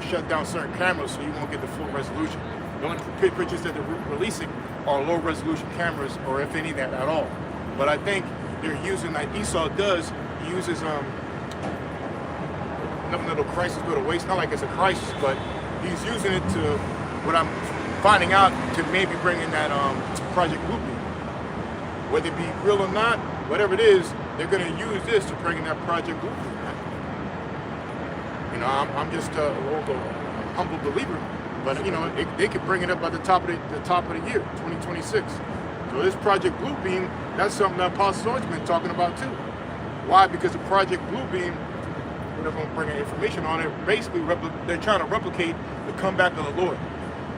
shut down certain cameras so you won't get the full resolution. The only pictures that they're releasing are low resolution cameras, or if any that at all. But I think they're using, like Esau does, he uses nothing that'll crisis go to waste. Not like it's a crisis, but he's using it to, what I'm finding out, to maybe bring in that Project Bluebeam. Whether it be real or not, whatever it is, they're going to use this to bring in that Project Bluebeam. You know, I'm just a humble believer, but you know, they could bring it up by the top of the year, 2026. So this Project Bluebeam, that's something that Apostle Owen's been talking about too. Why? Because the Project Bluebeam, we're not going to bring any information on it. Basically, they're trying to replicate the comeback of the Lord.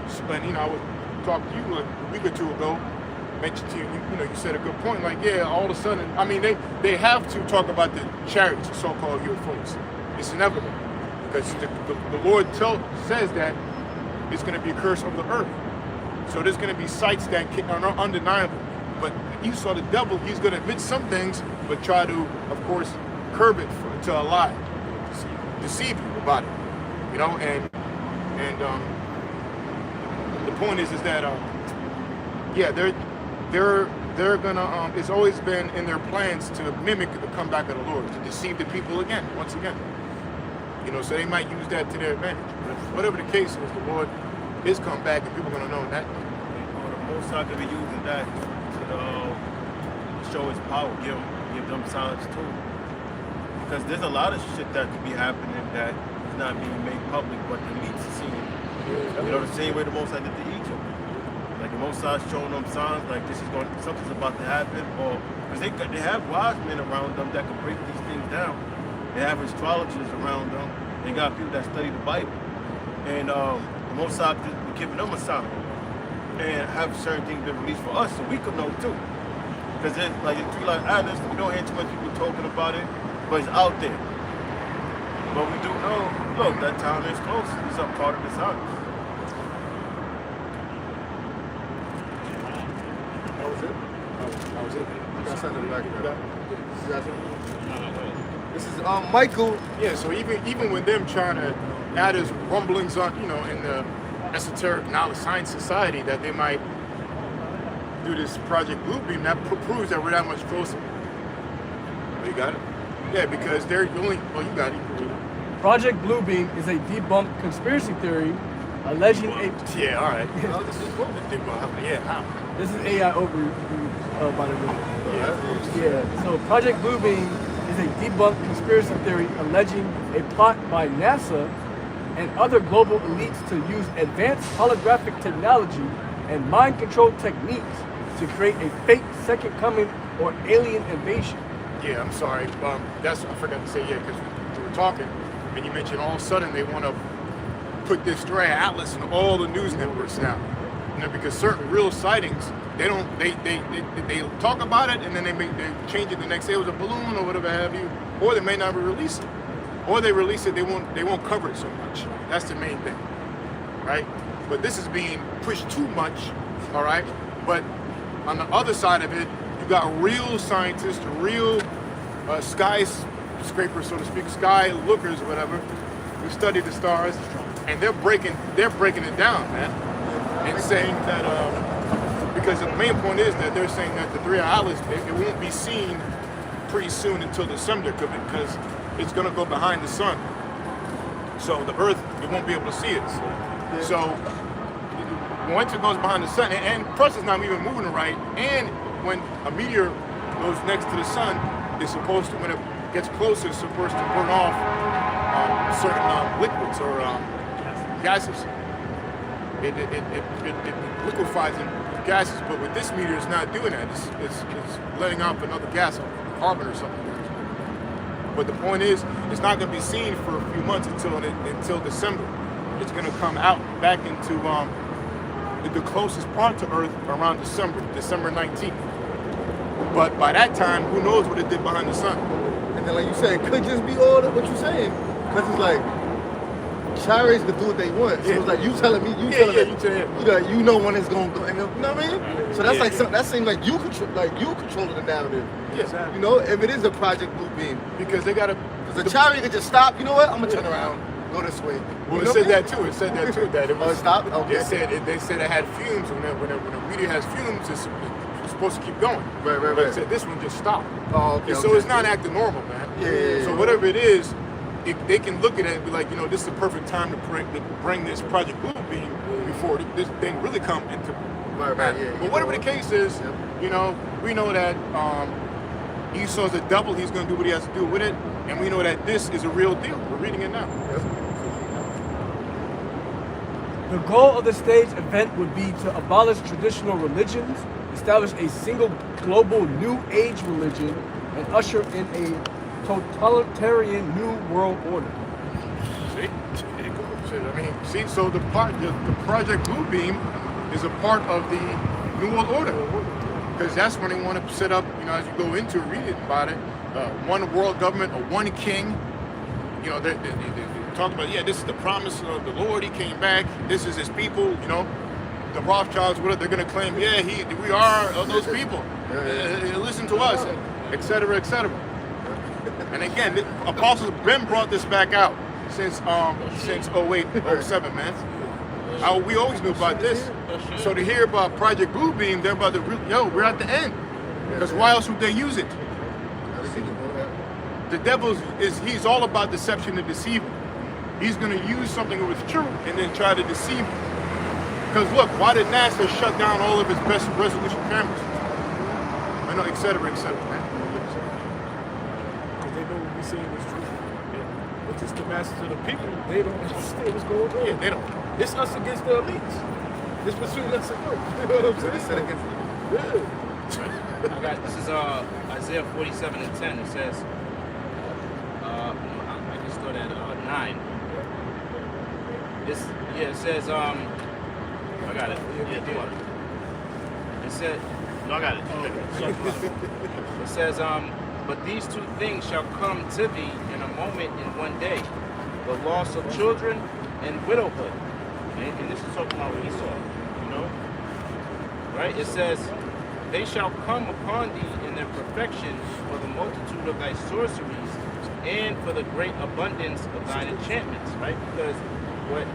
So, and you know, I was talking to you a week or two ago. Mentioned to you, you know, you said a good point. Like, yeah, all of a sudden, I mean, they have to talk about the chariots, the so-called UFOs. It's inevitable because the Lord says that it's going to be a curse over the earth. So there's going to be sights that are undeniable. But Esau, the devil, he's going to admit some things, but try to, of course, curb it to a lie, deceive you about it. You know, and the point is that yeah, they're gonna. It's always been in their plans to mimic the comeback of the Lord, to deceive the people again, once again. You know, so they might use that to their advantage. But whatever the case is, the Lord is come back, and people are gonna know that. The Most High could be using that to show His power, give them signs too. Because there's a lot of shit that could be happening that is not being made public, but the elites are seeing. You know, the same way the Most High did to Egypt. Like the Most High showing them signs like something's about to happen, or because they have wise men around them that can break these things down. They have astrologers around them. They got people that study the Bible, and the Most High is giving them a sign and have certain things been released for us, so we could know too. Because then, like in 3 Atlas, we don't hear too much people talking about it, but it's out there. But we do know, look, that time is close. It's a part of the sign. That was it. That was it. That's in the back there. You got it? This is Michael. Yeah, so even with them trying to add his rumblings on, you know, in the esoteric knowledge science society that they might do this Project Bluebeam, that proves that we're that much closer. Oh, you got it? Yeah, because they're only. Well, you got it. You can read it. Project Bluebeam is a debunked conspiracy theory alleging a. Yeah, all right. Oh, this is cool. Yeah, how? This is AI overview, by the way. Yeah. So Project Bluebeam is a debunked conspiracy theory alleging a plot by NASA and other global elites to use advanced holographic technology and mind control techniques to create a fake second coming or alien invasion. Yeah, I'm sorry. That's I forgot to say. Yeah, because we were talking, and you mentioned all of a sudden they want to put this 3-eye atlas in all the news networks now. You know, because certain real sightings, they talk about it and then they change it the next day. It was a balloon or whatever have you, or they may not release it, or they release it, they won't cover it so much. That's the main thing, right? But this is being pushed too much, all right? But on the other side of it, you got real scientists, real skyscrapers, so to speak, sky lookers or whatever, who study the stars, and they're breaking it down, man, and saying that because the main point is that they're saying that the 3-eye atlas it won't be seen pretty soon until December because it's going to go behind the sun, so the Earth it won't be able to see it. So once it goes behind the sun, and plus it's not even moving right, and when a meteor goes next to the sun, is supposed to, when it gets closer, it's supposed to burn off certain liquids or gases. It liquefies in gases, but with this meteor, it's not doing that. It's letting off another gas, carbon or something. But the point is, it's not going to be seen for a few months until December. It's going to come out back into the closest part to Earth around December 19th. But by that time, who knows what it did behind the sun? And then, like you said, it could just be all that what you're saying. Because it's like, chariots could do what they want. So it's like, you telling me, you know when it's going to go. And you know what I mean? So that's like, that seems like you controlling the narrative. Yeah. You know, if it is a Project Blue Beam. Because they got to... Because the chariot could just stop, you know what? I'm going to turn around, go this way. Well, you know it said what I that too. It said that too. That it was... Oh, it stopped? Okay. They said it had fumes. When a meteor has fumes, it's supposed to keep going. Right. But it said this one just stopped. Oh, okay. So it's not acting normal, man. Yeah. So whatever it is, they can look at it and be like, you know, this is the perfect time to bring this Project Blue Beam before this thing really come into. Right, yeah. But whatever the case is, you know, we know that Esau's a devil. He's going to do what he has to do with it, and we know that this is a real deal. We're reading it now. The goal of the staged event would be to abolish traditional religions, establish a single global new age religion, and usher in a totalitarian new world order. See? I mean, see, so the Project Blue Beam is a part of the New World Order. Because that's when they want to set up, you know, as you go into read it about it, one world government, or one king. You know, they talk about, yeah, this is the promise of the Lord. He came back. This is his people. You know, the Rothschilds, they're going to claim, yeah, we are those people. Listen to us, etc., etc. And again, the apostles Ben brought this back out since 08, 07, man. We always knew about this. So to hear about Project Blue Beam, they're about to, we're at the end. Because why else would they use it? The devil he's all about deception and deceiving. He's going to use something that was true and then try to deceive you. Because look, why did NASA shut down all of its best resolution cameras? I know, et cetera, man. Because they know what we saying is true. But just the masses of the people, they don't understand what's going on. Yeah, they don't. It's us against the elites. It's between us and them. You know what I'm saying? I got this is Isaiah 47:10. It says, I can start at 9. It says I got it. Yeah, do it. It said, no, I got it. It says, but these two things shall come to thee in a moment, in one day: the loss of children and widowhood. And this is talking about Esau, you know, right? It says, they shall come upon thee in their perfection for the multitude of thy sorceries and for the great abundance of thine enchantments, right? Because what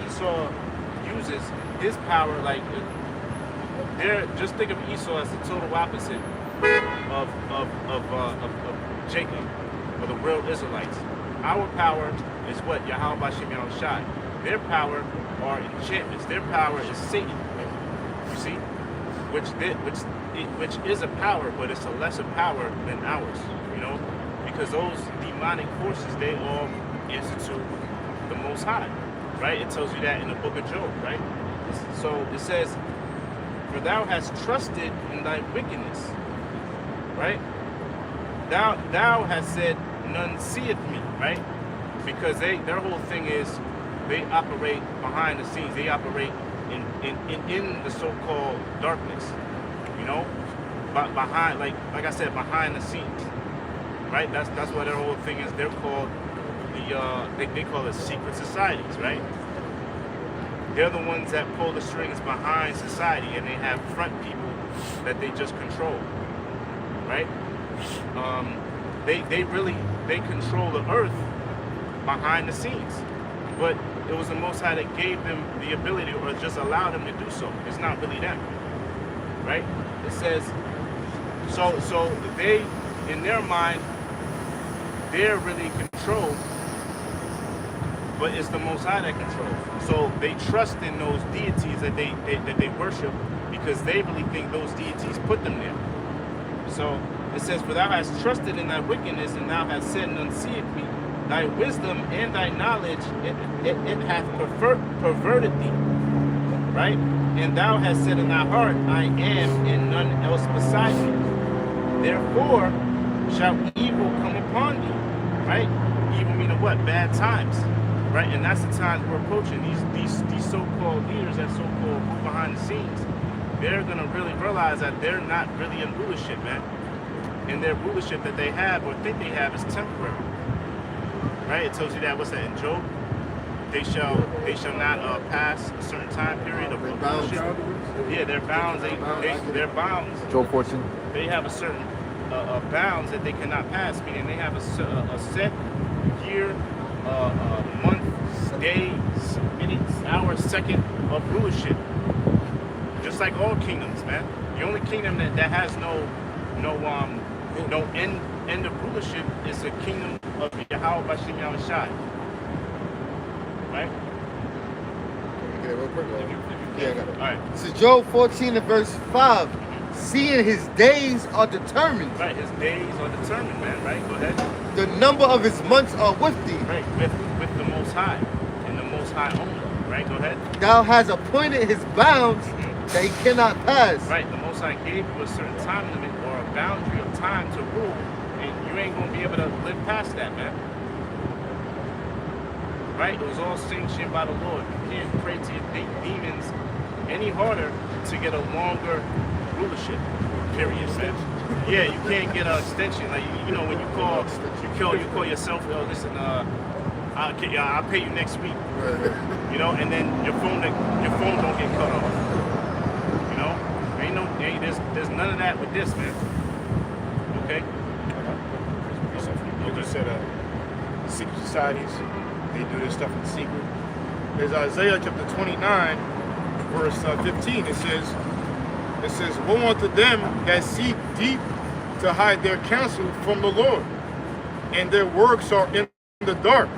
Esau uses, his power, like, just think of Esau as the total opposite of Jacob, or the real Israelites. Our power is what? Yahweh Bashem Yahushai. Their power are enchantments. Their power is Satan. You see, which is a power, but it's a lesser power than ours. You know, because those demonic forces, they all answer to the Most High, right? It tells you that in the book of Job, right? So it says, "For thou hast trusted in thy wickedness," right? Thou hast said, "None seeth me," right? Because their whole thing is, they operate behind the scenes. They operate in the so-called darkness, you know, behind, like I said, behind the scenes, right? That's what their whole thing is. They're called they call it secret societies, right? They're the ones that pull the strings behind society, and they have front people that they just control, right? They control the earth behind the scenes, but it was the Most High that gave them the ability, or just allowed them to do so. It's not really them, right? It says, so they, in their mind, they're really in control, but it's the Most High that controls. So they trust in those deities that they worship, because they really think those deities put them there. So It says, for thou hast trusted in thy wickedness, and thou hast said, none seeth me. Thy wisdom and thy knowledge, it hath perverted thee. Right? And thou hast said in thy heart, I am, and none else beside me. Therefore shall evil come upon thee. Right? Evil meaning what? Bad times. Right? And that's the times we're approaching. These so-called leaders that so-called move behind the scenes, they're gonna really realize that they're not really in rulership, man. And their rulership that they have or think they have is temporary. Right? It tells you that, what's that in Job? They shall not pass a certain time period of rulership. Yeah, their bounds, their bounds. Job 14. They have a certain bounds that they cannot pass, meaning they have a set year, month, day, minutes, hour, second of rulership. Just like all kingdoms, man. The only kingdom that has no end of rulership is the kingdom of Yahweh Bashim Yahushai. Right? Get it real quick. Yeah, I got it. All right. This is Job 14 and verse 5. Seeing his days are determined. Right. His days are determined, man. Right. Go ahead. The number of his months are with thee. Right. With the Most High and the Most High only. Right. Go ahead. Thou hast appointed his bounds that he cannot pass. Right. The Most High gave you a certain time limit or a boundary of time to rule, and you ain't gonna be able to live past that, man. Right? It was all sanctioned by the Lord. You can't pray to your demons any harder to get a longer rulership. Period, man. Yeah, you can't get an extension. Like you know, when you call yourself, oh, listen, I'll pay you next week. You know, and then your phone don't get cut off. You know, there's none of that with this, man. Okay. You just said secret societies, they do this stuff in secret. There's Isaiah chapter 29, verse 15. It says, woe unto them that seek deep to hide their counsel from the Lord, and their works are in the dark.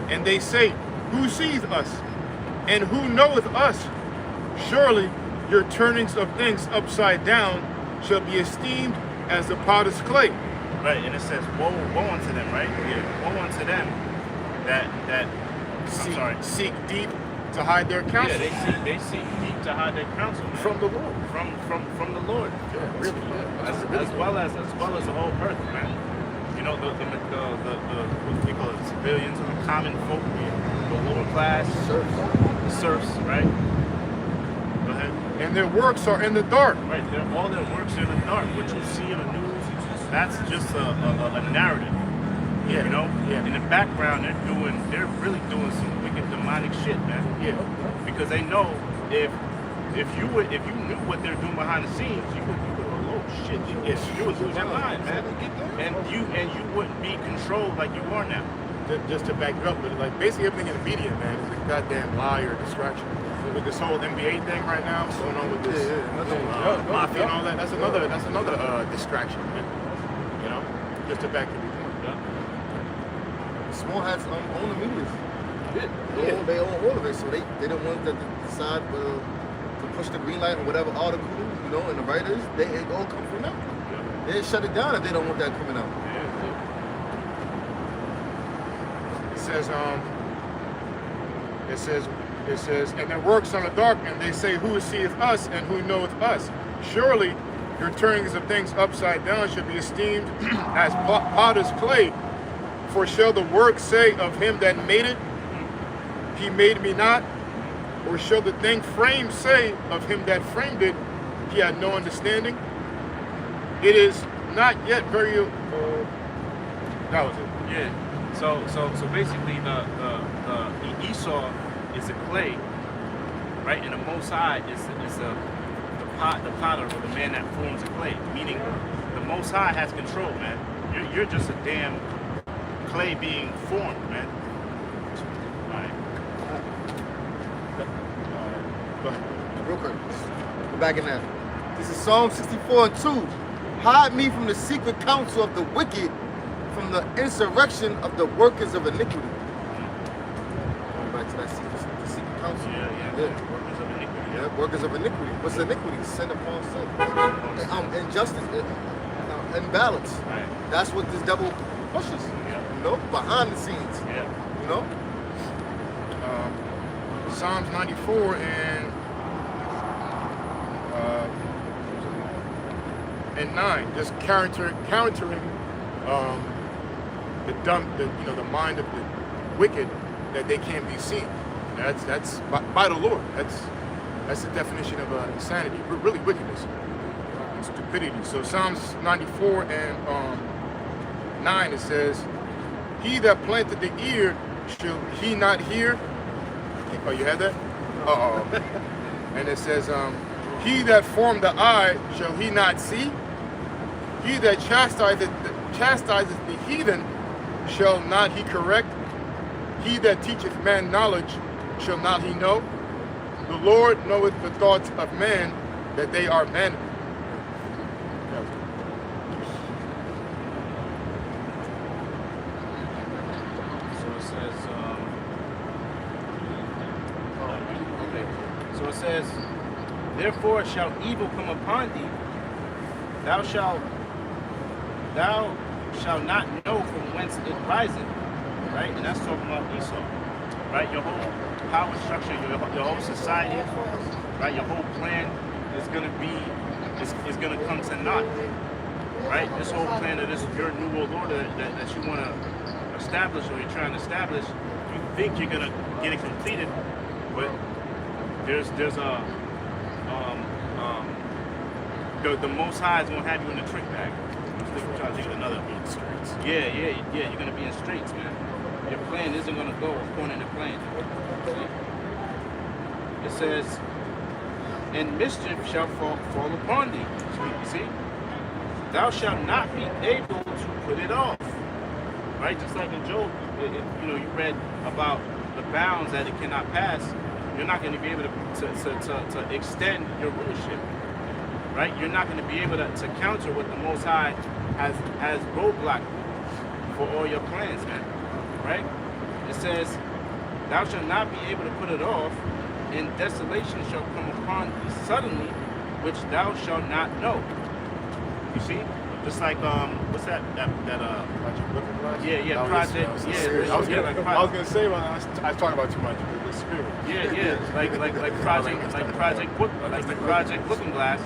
And they say, who seeth us? And who knoweth us? Surely your turnings of things upside down shall be esteemed as the potter's clay. Right, and it says, woe unto them, right? Yeah, woe unto them that seek deep to hide their counsel. Yeah, they seek deep to hide their counsel, man. From the Lord. From the Lord. Yeah, really. As well as the whole earth, man. You know, the what they call it, civilians or the common folk, the lower class, the serfs, right? Go ahead. And their works are in the dark. Right, all their works are in the dark. What you see in the news, that's just a narrative. Yeah. You know? Yeah. In the background, they're really doing some wicked demonic shit, man. Yeah. Because they know if you knew what they're doing behind the scenes, you would oh shit, you would lose your mind, man. And you wouldn't be controlled like you are now. Just to back up, but like basically everything in the media, man, is a goddamn lie or distraction. With this whole NBA thing right now, what's going on with this mafia and all that, that's another distraction, man. You know, just to back everything. Small hats own the media. They own all of it, so they don't want to decide whether to push the green light or whatever article, you know, and the writers, it all come from them. They shut it down if they don't want that coming out. It says, and their works are in the dark, and they say, who seeth us and who knoweth us? Surely your turnings of things upside down should be esteemed as potter's clay. For shall the work say of him that made it, he made me not? Or shall the thing framed say of him that framed it, he had no understanding? It is not yet very. That was it. Yeah. So basically, the Esau is a clay, right? And the Most High is the potter or the man that forms the clay. Meaning, the Most High has control, man. You're just a damn clay being formed, man. All right. Go ahead. Real quick. We're back in that. This is Psalm 64 and 2. Hide me from the secret counsel of the wicked, from the insurrection of the workers of iniquity. Going back to that secret counsel. Yeah. Workers of iniquity. Yeah, workers of iniquity. What's iniquity? Sin upon sin. Injustice. in balance. Right. That's what this devil pushes. Yeah. You know, behind the scenes. Yeah. You know. Psalms 94 and 9, just countering the mind of the wicked, that they can't be seen. That's by the Lord. That's the definition of insanity, really wickedness and stupidity. So Psalms 94 and 9, it says, "He that planted the ear, shall he not hear?" Oh, you had that? Uh-oh. And it says, "He that formed the eye, shall he not see? He that chastises the heathen, shall not he correct? He that teacheth man knowledge, shall not he know? The Lord knoweth the thoughts of man, that they are vanity." So it says, so it says, "Therefore shall evil come upon thee. Thou shalt not know from whence it riseth." Right? And that's talking about Esau. Right? Your whole power structure, your whole society, right? Your whole plan is gonna come to naught. Right? This whole plan of your new world order that you wanna establish, or you're trying to establish, you think you're gonna get it completed, but there's the Most High is gonna have you in the trick bag. I'm trying to think of another. Yeah, you're gonna be in straits, man. Your plan isn't gonna go according to plan. See? It says, "And mischief shall fall upon thee." You see? "Thou shalt not be able to put it off." Right? Just like in Job, you read about the bounds that it cannot pass. You're not going to be able to extend your rulership. Right? You're not going to be able to counter what the Most High has roadblocked for all your plans, man. Right? It says, "Thou shalt not be able to put it off, and desolation shall come upon thee suddenly, which thou shalt not know." You see? Just like what's that Project Looking Glass? Yeah, Project. Like I was gonna say, well, I was talking about too much. The spirit. Yeah, like Project Looking Glass.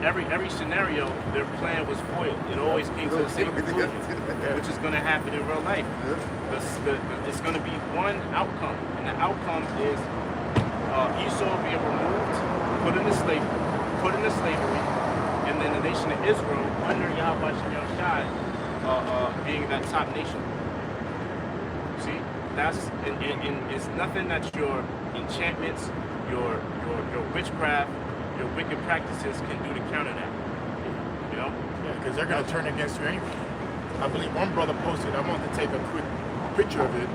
Every scenario, their plan was foiled. It always came to the same conclusion, which is going to happen in real life. It's going to be one outcome, and the outcome is Esau being removed, put into slavery, and then the nation of Israel under Yahweh Shem Shai being that top nation. See, and it's nothing that your enchantments, your witchcraft, your wicked practices can do to counter that. You know? Yeah, because they're going to turn against you anyway. I believe one brother posted, I wanted to take a quick picture of it.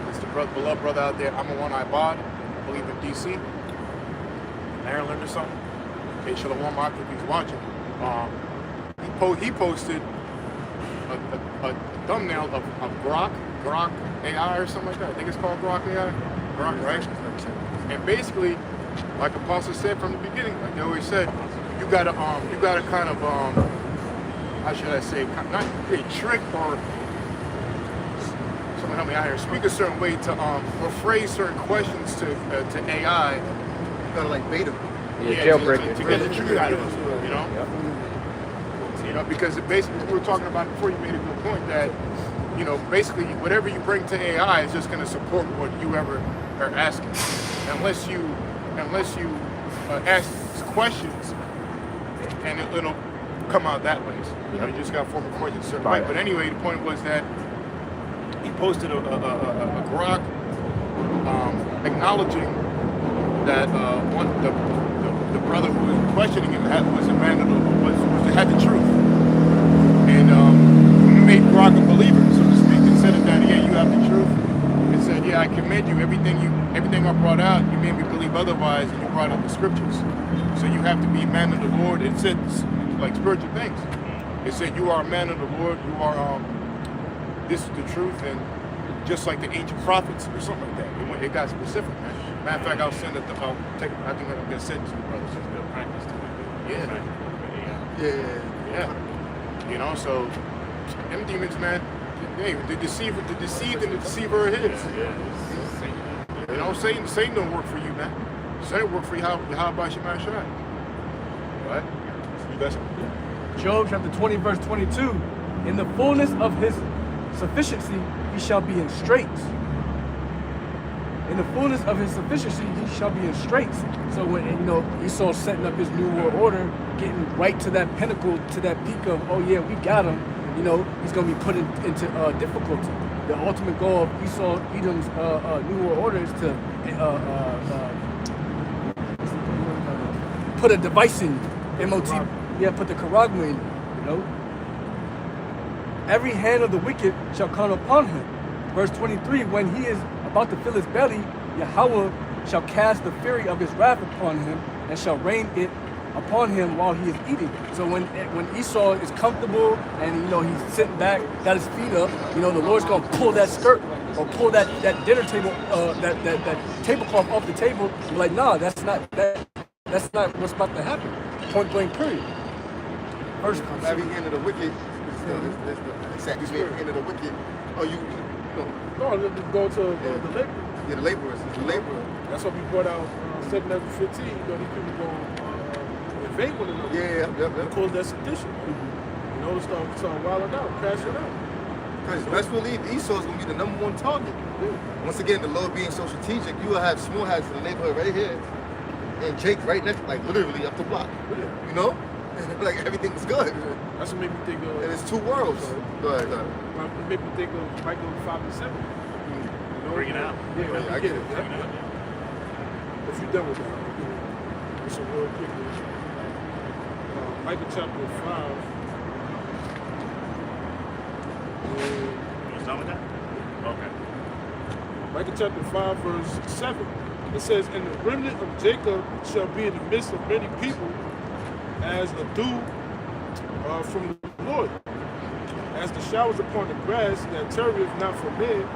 It's the beloved brother out there, I'm a one-eyed bod, I believe in DC, Maryland or something. Okay, Shalom Mark, if he's watching. He posted a thumbnail of Grok AI or something like that. I think it's called Grok AI. Grok, right? And basically, like Apostle said from the beginning, like they always said, you gotta kind of how should I say, not a trick or someone help me out here, speak a certain way to or phrase certain questions to AI. You gotta like bait them. Yeah, jailbreak it. To get the truth out of it, you know? Yep. You know, because it basically, we were talking about before, you made a good point that, you know, basically whatever you bring to AI is just going to support what you ever are asking. Unless you ask questions, and it'll come out that way. You know, you just got to form a question a certain way. But anyway, the point was that he posted a grok acknowledging that the brother who was questioning him was a man that had the truth, and made Grok a believer, so to speak, and said that, yeah, you have the truth, and said, yeah, I commend you. Everything I brought out, you made me believe otherwise, and you brought out the scriptures. So you have to be a man of the Lord. It said like spiritual things. It said you are a man of the Lord. You are this is the truth, and just like the ancient prophets or something like that. It got specific, man. Matter of fact, I'll send it. I think I'm gonna send it to the brothers. Practice to it. Yeah. Yeah. You know, so them demons, man, hey, the deceived and the deceiver are his. You know, Satan don't work for you, man. Satan work for you. How about your man Shai? Right? You got something? Job chapter 20, verse 22. In the fullness of his sufficiency, he shall be in straits. In the fullness of his sufficiency, he shall be in straits. So when Esau setting up his new world order, getting right to that pinnacle, to that peak of, oh yeah, we got him. He's going to be put into difficulty. The ultimate goal of Edom's new world order is to put a device in you. MOT. Yeah, put the charagma in you. Every hand of the wicked shall come upon him. Verse 23, when he is about to fill his belly, Yahweh shall cast the fury of his wrath upon him and shall rain it upon him while he is eating. So when Esau is comfortable and he's sitting back, got his feet up, the Lord's gonna pull that skirt or pull that dinner table, that tablecloth off the table. Be like, nah, that's not what's about to happen. Point blank, period. First, Every hand of the wicked, that's the exact hand of the wicked. Oh, No, go to the labor. Yeah, the laborers. It's the laborer. That's what we brought out 7 after 15. These people go invade one another. Yeah. They call that sedition. Start wilding out, crashing out. Because best believe Esau's gonna be the #1 target. Once again, the Lord being so strategic, you will have small hats in the neighborhood right here, and Jake right next, like literally up the block. Like everything's good. That's what made me think of. And it's two worlds. Go ahead. It made me think of Michael 5 and 7. Bring it out. Yeah, I get it. If you're done with that, it's a real quick. Micah chapter 5. You done with that? Okay. Micah chapter 5, verse 7. It says, and the remnant of Jacob shall be in the midst of many people, as a dew from the Lord, as the showers upon the grass that tarrieth not for men,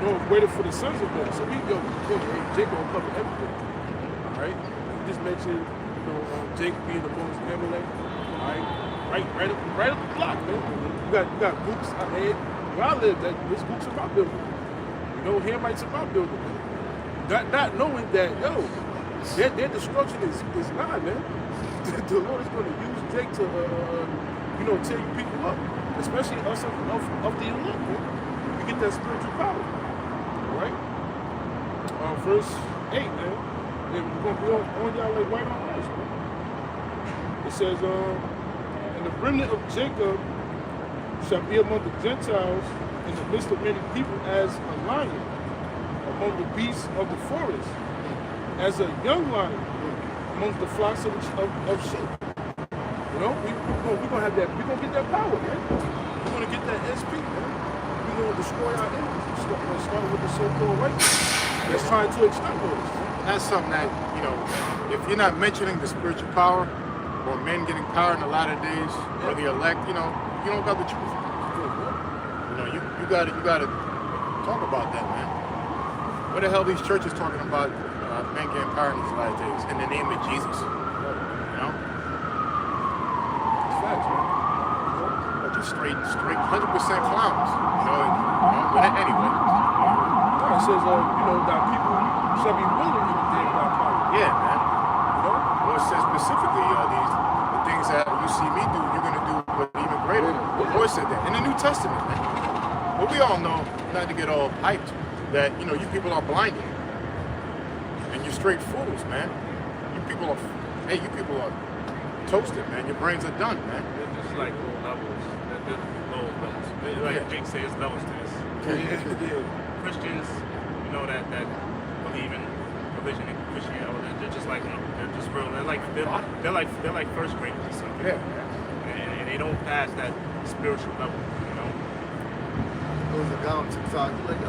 nor waiteth for the sons of men. So Jacob will cover everything. All right. We just mentioned, Jacob being the most Amalek. All right. Right up the block, man. You got groups out there. Where I live, there's groups of my building. Hamites in my building. Not knowing that, their destruction is nigh, man. The Lord is going to use Jake to, tear you people up, especially us of the elite. Man. You get that spiritual power, all right? Verse 8, man. And we're going to be on y'all like white on rice, man. It says, and the remnant of Jacob shall be among the Gentiles in the midst of many people as a lion among the beasts of the forest, as a young lion amongst the flocks of sheep. We're gonna have that. We're gonna get that power, man. We're gonna get that SP, man. We're gonna destroy our enemies. Start with the so-called righteous that's trying to exterminate us. That's something that, if you're not mentioning the spiritual power or men getting power in the latter days or the elect, you don't got the truth. You gotta talk about that, man. What the hell these churches talking about men getting power in these latter days in the name of Jesus? It's facts, man. But just straight 100% clowns. But anyway. It says, that people shall be willing in the day of our power. Yeah, man. Well, it says specifically the things that you see me do, you're gonna do but even greater. The Lord said that in the New Testament, man. But we all know, not to get all hyped, that you people are blinded. And you're straight fools, man. You people are toasted, man. Your brains are done, man. It's just like low levels. There's low levels. Like Jake says, levels to this. Christians, that believe in religion and Christianity, they're just like they're just real. They're like first graders or something. Yeah. And they don't pass that spiritual level. There was a guy on TikTok, like, yo,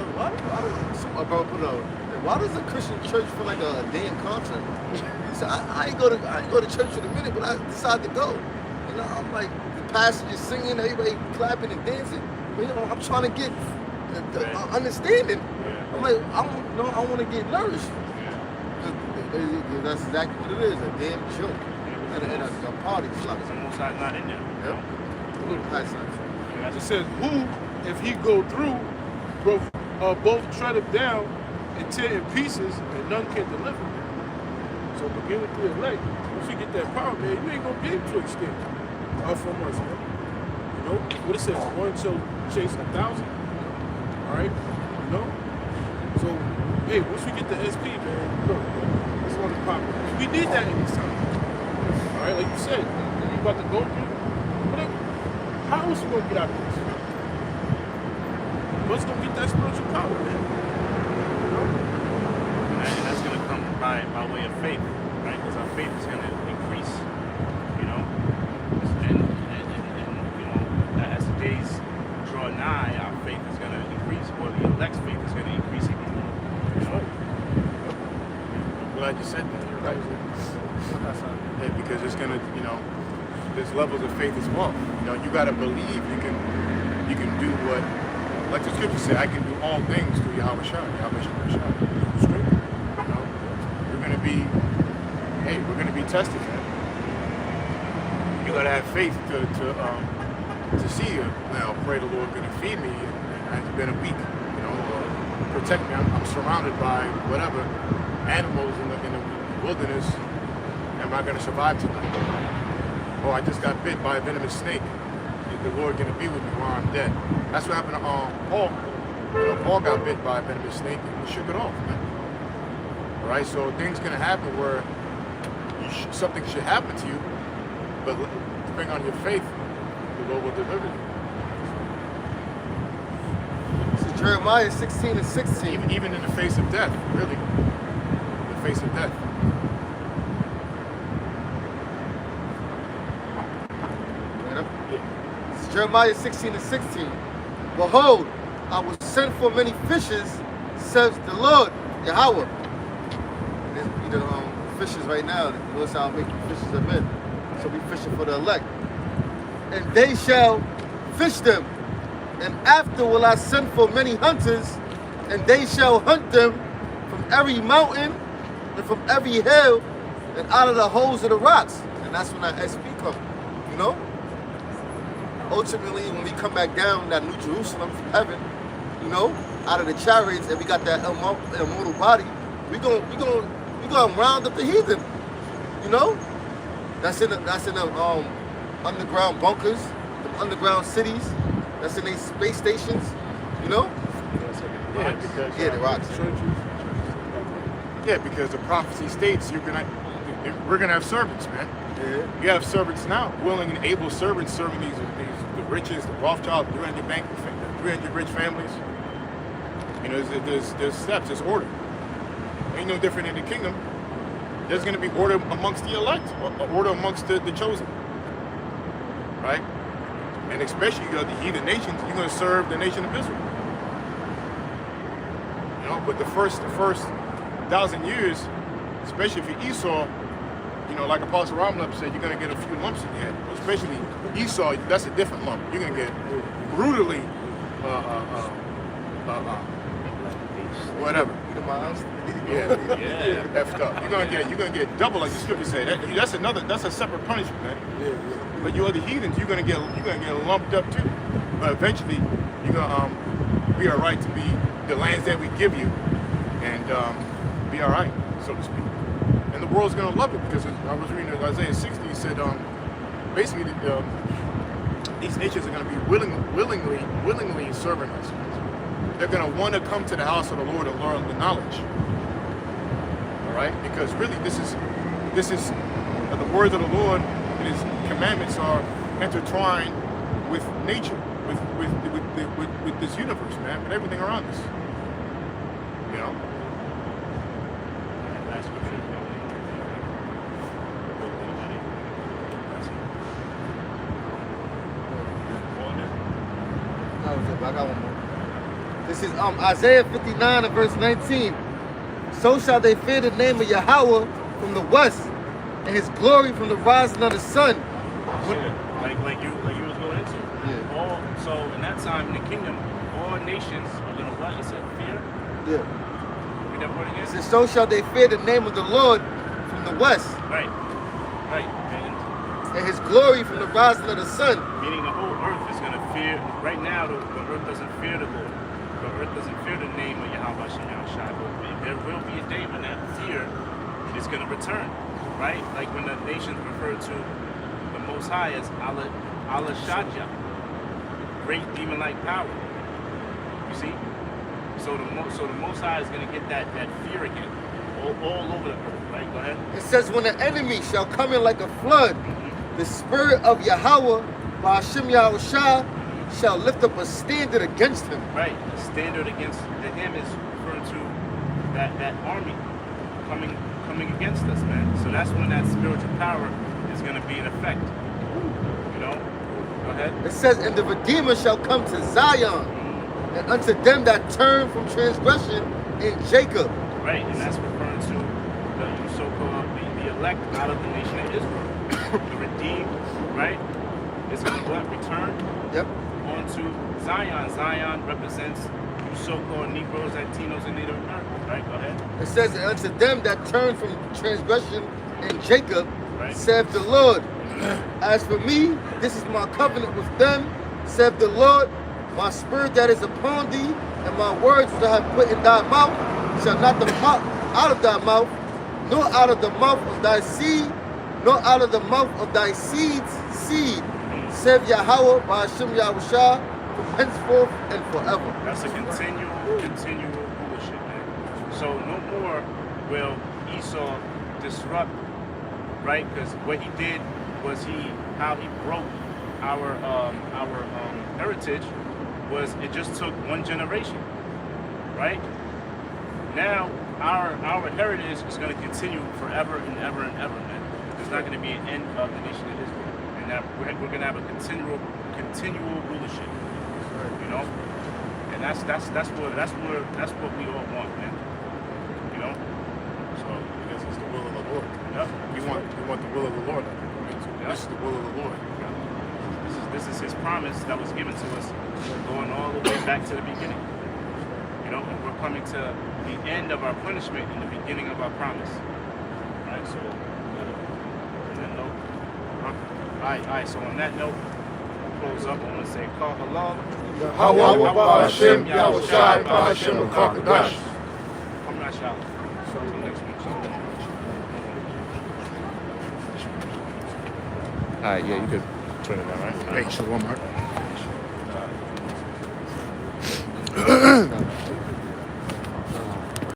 why does a Christian church feel like a damn concert? He said, I ain't go to church for a minute, but I decided to go. I'm like, the pastor just singing, everybody clapping and dancing. I'm trying to get the understanding. I'm like, I want to get nourished. That's exactly what it is, a damn joke. in a party. It's like The Most High not in there. You know? nice. It says, who, if he go through, both tread him down and tear in pieces, and none can deliver him. So begin with the elect. Once you get that power, man, you ain't gonna be able to escape from us, man. You know what it says? One shall chase 1,000. All right, you know. So, hey, once we get the SP, man, look, it's gonna pop. We need that in this time. All right, like you said, you about to go through. How else we gonna get out of this? What's gonna get that spiritual power, man? You know? And that's going to come by way of faith, right? Because our faith is going to increase, you know. And you know, as the days draw nigh, our faith is going to increase, or the elect's faith is going to increase even more. You know? I'm glad you said that. You're right. Yeah, because it's gonna, you know, there's levels of faith as well. You know, you gotta believe you can do what, like the scripture said, I can do all things through Yahweh Shai. Strength. You know, we're gonna be tested, man. You gotta have faith to see it. Now, pray the Lord gonna feed me. And it's been a week, you know, protect me. I'm surrounded by whatever animals in the wilderness. Am I gonna survive tonight? Oh, I just got bit by a venomous snake. Is the Lord gonna be with me while I'm dead? That's what happened to Paul. You know, Paul got bit by a venomous snake and he shook it off, man. All right, so things gonna happen where something should happen to you, but depending on your faith, the Lord will deliver you. This is Jeremiah 16:16. Even in the face of death, really, the face of death. Jeremiah 16:16. Behold, I will send for many fishes, says the Lord, Yahweh. And the fishes right now, the Lord said, I'll make fishes of men. So we fishing for the elect. And they shall fish them. And after will I send for many hunters, and they shall hunt them from every mountain and from every hill and out of the holes of the rocks. And that's when that SP comes, you know? Ultimately, when we come back down that New Jerusalem from heaven, you know, out of the chariots, and we got that immortal body, we gonna round up the heathen, you know. That's in the underground bunkers, the underground cities. That's in their space stations, you know. Yeah, because the rocks. Yeah, because the prophecy states we're gonna have servants, man. Yeah. You have servants now, willing and able servants serving the riches, the Rothschild, 300 rich families. You know, there's steps, there's order. Ain't no different in the kingdom. There's going to be order amongst the elect, or order amongst the chosen, right? And especially the heathen nations, you're going to serve the nation of Israel. You know, but the first 1,000 years, especially if you're Esau, you know, like Apostle Ramlab said, you're going to get a few lumps in your head. Especially Esau, that's a different lump. You're going to get brutally, whatever. Yeah, effed up. You're gonna get double, like the scripture said. That's a separate punishment, man. But you other heathens, you're gonna get lumped up too. But eventually, you're gonna be all right to be the lands that we give you, and be all right, so to speak. And the world's gonna love it, because I was reading Isaiah 60. He said, basically, these nations are gonna be willingly serving us. They're going to want to come to the house of the Lord and learn the knowledge. All right? Because really, this is the words of the Lord and His commandments are intertwined with nature, with this universe, man, with everything around us. You know? That's what you're I got one more. This is Isaiah 59 and verse 19. So shall they fear the name of Yahweh from the west, and His glory from the rising of the sun. like you was going into. Yeah. So in that time in the kingdom, all nations are gonna what? You said fear? Yeah. Read that word again? It says, so shall they fear the name of the Lord from the west. Right. And and his glory from the rising of the sun. Meaning the whole earth is going to fear. Right now, the earth doesn't fear the Lord. The earth doesn't fear the name of Yahweh Shem Yahushai. But there will be a day when that fear is going to return. Right? Like when the nations refer to the Most High as Allah Shadja, great demon-like power. You see? So the Most High is going to get that fear again, all over the earth. Right? Go ahead. It says, when the enemy shall come in like a flood, the spirit of Yahweh, by Hashem Yahushai, shall lift up a standard against him. Right. The standard against him is referring to that army coming against us, man. So that's when that spiritual power is going to be in effect. You know? Go ahead. It says, and the Redeemer shall come to Zion, and unto them that turn from transgression in Jacob. Right, and that's referring to the so-called the elect out of the nation of Israel. The redeemed, right? Is going to return Yep. onto Zion. Zion represents you so-called Negroes, Latinos, and Native Americans. Right, go ahead. It says, and unto them that turn from transgression in Jacob, Right. saith the Lord. As for me, this is my covenant with them, saith the Lord. My spirit that is upon thee, and my words which I have put in thy mouth, shall not depart out of thy mouth, nor out of the mouth of thy seed, nor out of the mouth of thy seed's seed, saith Yahweh by Hashem Yahushua, from henceforth and forever. That's a continual bullshit, man. So no more will Esau disrupt, right? Because what he did was how he broke our heritage was it just took one generation, right? Now our heritage is going to continue forever and ever and ever, man. There's not going to be an end of the nation of Israel, and that we're going to have a continual rulership, you know. And that's what we all want, man. You know. So because it's the will of the Lord. Yep. We want the will of the Lord. This is the will of the Lord. This is his promise that was given to us, going all the way back to the beginning. You know, and we're coming to the end of our punishment and the beginning of our promise. Alright, so on that note. Alright, so on that note, we'll close up. I want to say call halal. Yahweh Hashem Yahushai Hashem Kakadash. I'm not shy. Until next week. All right, yeah, you could turn it down, right? Hey, shalom, Mark.